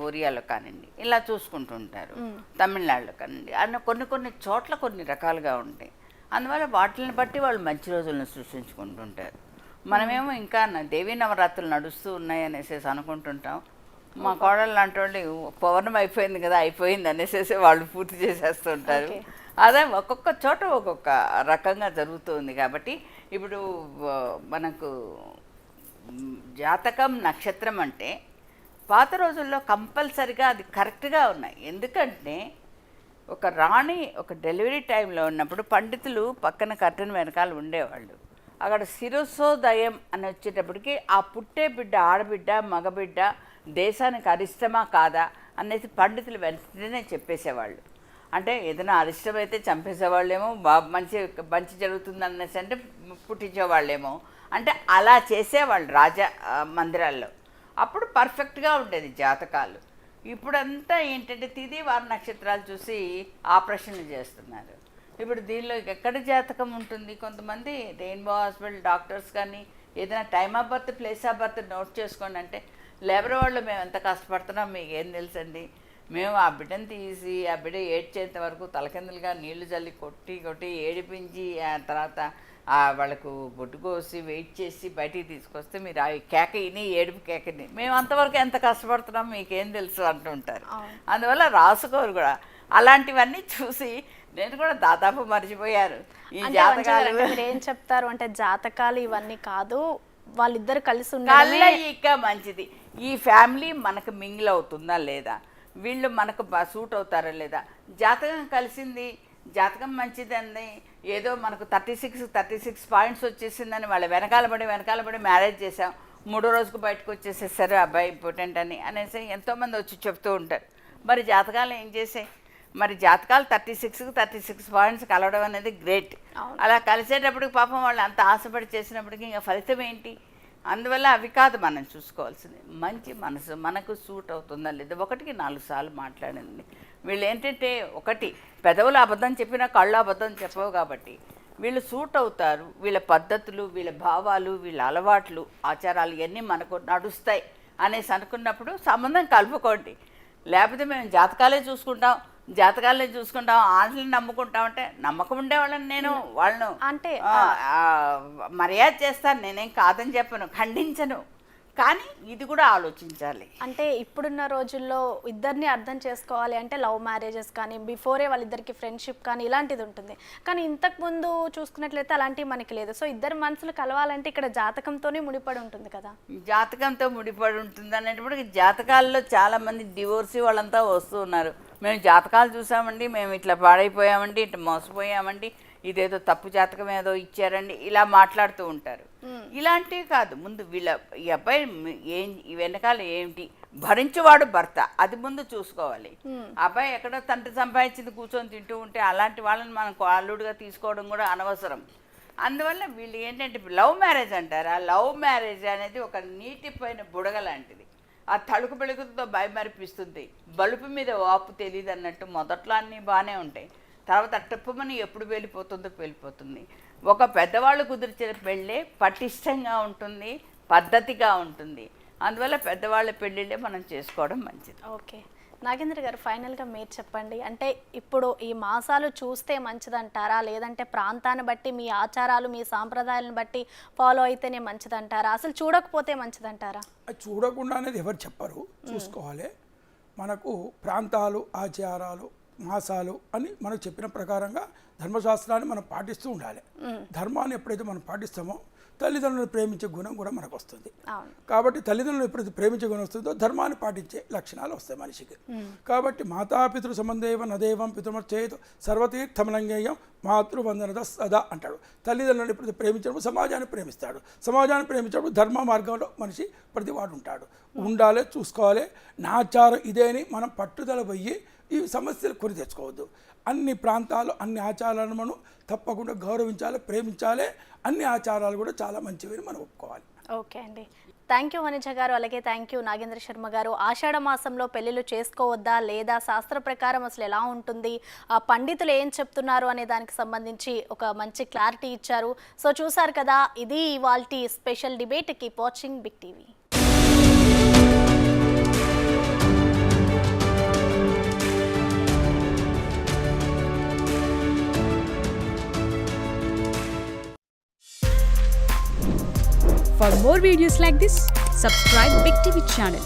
ఒరియాలో కానివ్వండి ఇలా చూసుకుంటుంటారు, తమిళనాడులో కానివ్వండి. అన్న కొన్ని చోట్ల కొన్ని రకాలుగా ఉంటాయి. అందువల్ల వాటిని బట్టి వాళ్ళు మంచి రోజులను సృష్టించుకుంటుంటారు. మనమేమో ఇంకా దేవీ నవరాత్రులు నడుస్తూ ఉన్నాయి అనేసి అనుకుంటుంటాం. మా కోడలు లాంటి వాళ్ళు పౌర్ణమి అయిపోయింది కదా, అయిపోయింది అనేసి వాళ్ళు పూర్తి చేసేస్తుంటారు. అదే ఒక్కొక్క చోట ఒక్కొక్క రకంగా జరుగుతుంది. కాబట్టి ఇప్పుడు మనకు జాతకం నక్షత్రం అంటే పాత రోజుల్లో కంపల్సరిగా అది కరెక్ట్గా ఉన్నాయి. ఎందుకంటే ఒక రాణి ఒక డెలివరీ టైంలో ఉన్నప్పుడు పండితులు పక్కన కర్టెన్ వెనకాల ఉండేవాళ్ళు. అక్కడ శిరస్సోదయం అని వచ్చేటప్పటికి ఆ పుట్టే బిడ్డ ఆడబిడ్డ మగబిడ్డ దేశానికి అరిష్టమా కాదా అనేసి పండితులు వెంటనే చెప్పేసేవాళ్ళు. అంటే ఏదైనా అరిష్టమైతే చంపేసేవాళ్ళేమో, మంచి జరుగుతుంది అనేసి అంటే పుట్టించేవాళ్ళేమో. అంటే అలా చేసేవాళ్ళు రాజా మందిరాల్లో. అప్పుడు పర్ఫెక్ట్గా ఉండేది జాతకాలు. ఇప్పుడంతా ఏంటంటే తిథి వార నక్షత్రాలు చూసి ఆపరేషన్లు చేస్తున్నారు. ఇప్పుడు దీనిలో ఎక్కడ జాతకం ఉంటుంది? కొంతమంది రెయిన్బో హాస్పిటల్ డాక్టర్స్ కానీ ఏదైనా time of birth place of birth note చేసుకోండి అంటే లేబర్ వాళ్ళు మేము ఎంత కష్టపడుతున్నాం మీకు ఏం తెలుసండి, మేము ఆ బిడ్డను తీసి ఆ బిడ్డ ఏడ్చేంత వరకు తలకిందులుగా నీళ్లు జల్లి కొట్టి ఏడిపించి ఆ తర్వాత వాళ్ళకు బొట్టు కోసి వెయిట్ చేసి బయటికి తీసుకొస్తే మీరు ఆ కేక ఇని ఏడుపు కేకని మేము అంతవరకు ఎంత కష్టపడుతున్నాం మీకేం తెలుసు అంటుంటారు. అందువల్ల రాసుకోరు కూడా. అలాంటివన్నీ చూసి నేను కూడా దాదాపు మర్చిపోయారు ఈ జాతకాలు. మీరు ఏం చెప్తారు అంటే జాతకాలు ఇవన్నీ కాదు, వాళ్ళిద్దరు కలిసి ఉండాలి ఇక మంచిది. ఈ ఫ్యామిలీ మనకు మింగిల్ అవుతుందా లేదా, వీళ్ళు మనకు సూట్ అవుతారా లేదా, జాతకం కలిసింది, జాతకం మంచిదండి, ఏదో మనకు 36 పాయింట్స్ వచ్చేసిందని వాళ్ళ వెనకాల పడి మ్యారేజ్ చేసాం, 3వ రోజుకు బయటకు వచ్చేసేసారు అబ్బాయి ఇంపార్టెంట్ అనేసి ఎంతోమంది వచ్చి చెప్తూ ఉంటారు. మరి జాతకాలు ఏం చేసాయి? మరి జాతకాలు 36 పాయింట్స్ కలవడం అనేది గ్రేట్. అలా కలిసేటప్పటికి పాపం వాళ్ళు అంత ఆశపడి చేసినప్పటికీ ఇంకా ఫలితం ఏంటి? అందువల్ల అవి కాదు మనం చూసుకోవాల్సింది, మంచి మనసు మనకు సూట్ అవుతుందా లేదా. 1కి 4 సార్లు మాట్లాడింది. వీళ్ళు ఏంటంటే ఒకటి పెదవులు అబద్ధం చెప్పినా కళ్ళు అబద్ధం చెప్పవు కాబట్టి వీళ్ళు సూట్ అవుతారు. వీళ్ళ పద్ధతులు, వీళ్ళ భావాలు, వీళ్ళ అలవాట్లు, ఆచారాలు ఇవన్నీ మనకు నడుస్తాయి అనేసి అనుకున్నప్పుడు సంబంధం కలుపుకోండి. లేకపోతే మేము జాతకాలే చూసుకుంటాం ఆటలను నమ్ముకుంటాం అంటే నమ్మకం ఉండేవాళ్ళని నేను వాళ్ళను అంటే మర్యాద చేస్తాను, నేనేం కాదని చెప్పను, ఖండించను. కానీ ఇది కూడా ఆలోచించాలి. అంటే ఇప్పుడున్న రోజుల్లో ఇద్దరిని అర్థం చేసుకోవాలి అంటే లవ్ మ్యారేజెస్ కానీ బిఫోరే వాళ్ళిద్దరికి ఫ్రెండ్షిప్ కానీ ఇలాంటిది ఉంటుంది. కానీ ఇంతకుముందు చూసుకున్నట్లయితే అలాంటివి మనకి లేదు. సో ఇద్దరు మనసులు కలవాలంటే ఇక్కడ జాతకంతోనే ముడిపడి ఉంటుంది కదా. జాతకంతో ముడిపడి ఉంటుంది అనేటప్పటికి జాతకాల్లో చాలామంది డివోర్సీ వాళ్ళంతా వస్తూ ఉన్నారు. మేము జాతకాలు చూసామండి, మేము ఇట్లా పాడైపోయామండి, ఇట్లా మోసపోయామండి, ఇదేదో తప్పు జాతకం ఏదో ఇచ్చారండి, ఇలా మాట్లాడుతూ ఉంటారు. ఇలాంటివి కాదు. ముందు ఈ అబ్బాయి ఈ వెనకాల ఏంటి, భరించేవాడు భర్త, అది ముందు చూసుకోవాలి. అబ్బాయి ఎక్కడో తండ్రి సంపాదించింది కూర్చొని తింటూ ఉంటే అలాంటి వాళ్ళని మనం అల్లుడుగా తీసుకోవడం కూడా అనవసరం. అందువల్ల వీళ్ళు ఏంటంటే లవ్ మ్యారేజ్ అంటారు. ఆ లవ్ మ్యారేజ్ అనేది ఒక నీటిపైన బుడగ లాంటిది. ఆ తడుకు బెళుకుతో భయమరిపిస్తుంది, బలుపు మీద వాపు తెలియదు అన్నట్టు. మొదట్లో అన్నీ బాగానే ఉంటాయి, తర్వాత టప్పుమని ఎప్పుడు వెళ్ళిపోతుంది. ఒక పెద్దవాళ్ళు కుదిర్చిన పెళ్ళే పటిష్టంగా ఉంటుంది, పద్ధతిగా ఉంటుంది. అందువల్ల పెద్దవాళ్ళ పెళ్ళిళ్ళే మనం చేసుకోవడం మంచిది. ఓకే నాగేంద్ర గారు, ఫైనల్గా మీరు చెప్పండి. అంటే ఇప్పుడు ఈ మాసాలు చూస్తే మంచిదంటారా, లేదంటే ప్రాంతాన్ని బట్టి మీ ఆచారాలు మీ సాంప్రదాయాలను బట్టి ఫాలో అయితేనే మంచిదంటారా, అసలు చూడకపోతే మంచిదంటారా? చూడకుండా అనేది ఎవరు చెప్పరు, చూసుకోవాలి. మనకు ప్రాంతాలు, ఆచారాలు, మాసాలు అని మనకు చెప్పిన ప్రకారంగా ధర్మశాస్త్రాన్ని మనం పాటిస్తూ ఉండాలి. ధర్మాన్ని ఎప్పుడైతే మనం పాటిస్తామో తల్లిదండ్రులను ప్రేమించే గుణం కూడా మనకు వస్తుంది. కాబట్టి తల్లిదండ్రులు ఎప్పుడైతే ప్రేమించే గుణం వస్తుందో ధర్మాన్ని పాటించే లక్షణాలు వస్తాయి మనిషికి. కాబట్టి మాతాపితృ సంబంధేవ నదేవం పితృమర్చేత్ సర్వతీర్థమలంగేయం మాతృవందనద సదా అంటాడు. తల్లిదండ్రులను ఎప్పుడైతే ప్రేమించినప్పుడు సమాజాన్ని ప్రేమిస్తాడు. సమాజాన్ని ప్రేమించినప్పుడు ధర్మ మార్గంలో మనిషి ప్రతివాడు ఉంటాడు. ఉండాలి, చూసుకోవాలి. నాచారం ఇదే అని మనం పట్టుదల పోయి ఈ సమస్యలు కొని తెచ్చుకోవద్దు. అన్ని ప్రాంతాలు, అన్ని ఆచారాలను మనం తప్పకుండా గౌరవించాలి, ప్రేమించాలి. అన్ని ఆచారాలు కూడా చాలా మంచివని మనం ఒప్పుకోవాలి. ఓకే అండి, థ్యాంక్ యూ వనిజ గారు, అలాగే థ్యాంక్ యూ నాగేంద్ర శర్మ గారు. ఆషాఢ మాసంలో పెళ్ళిళ్ళు చేసుకోవద్దా లేదా, శాస్త్ర ప్రకారం అసలు ఎలా ఉంటుంది, ఆ పండితులు ఏం చెప్తున్నారు అనే దానికి సంబంధించి ఒక మంచి క్లారిటీ ఇచ్చారు. సో చూసారు కదా, ఇది ఇవాల్టి special debate. Keep watching big TV. For more videos like this, subscribe Big TV channel.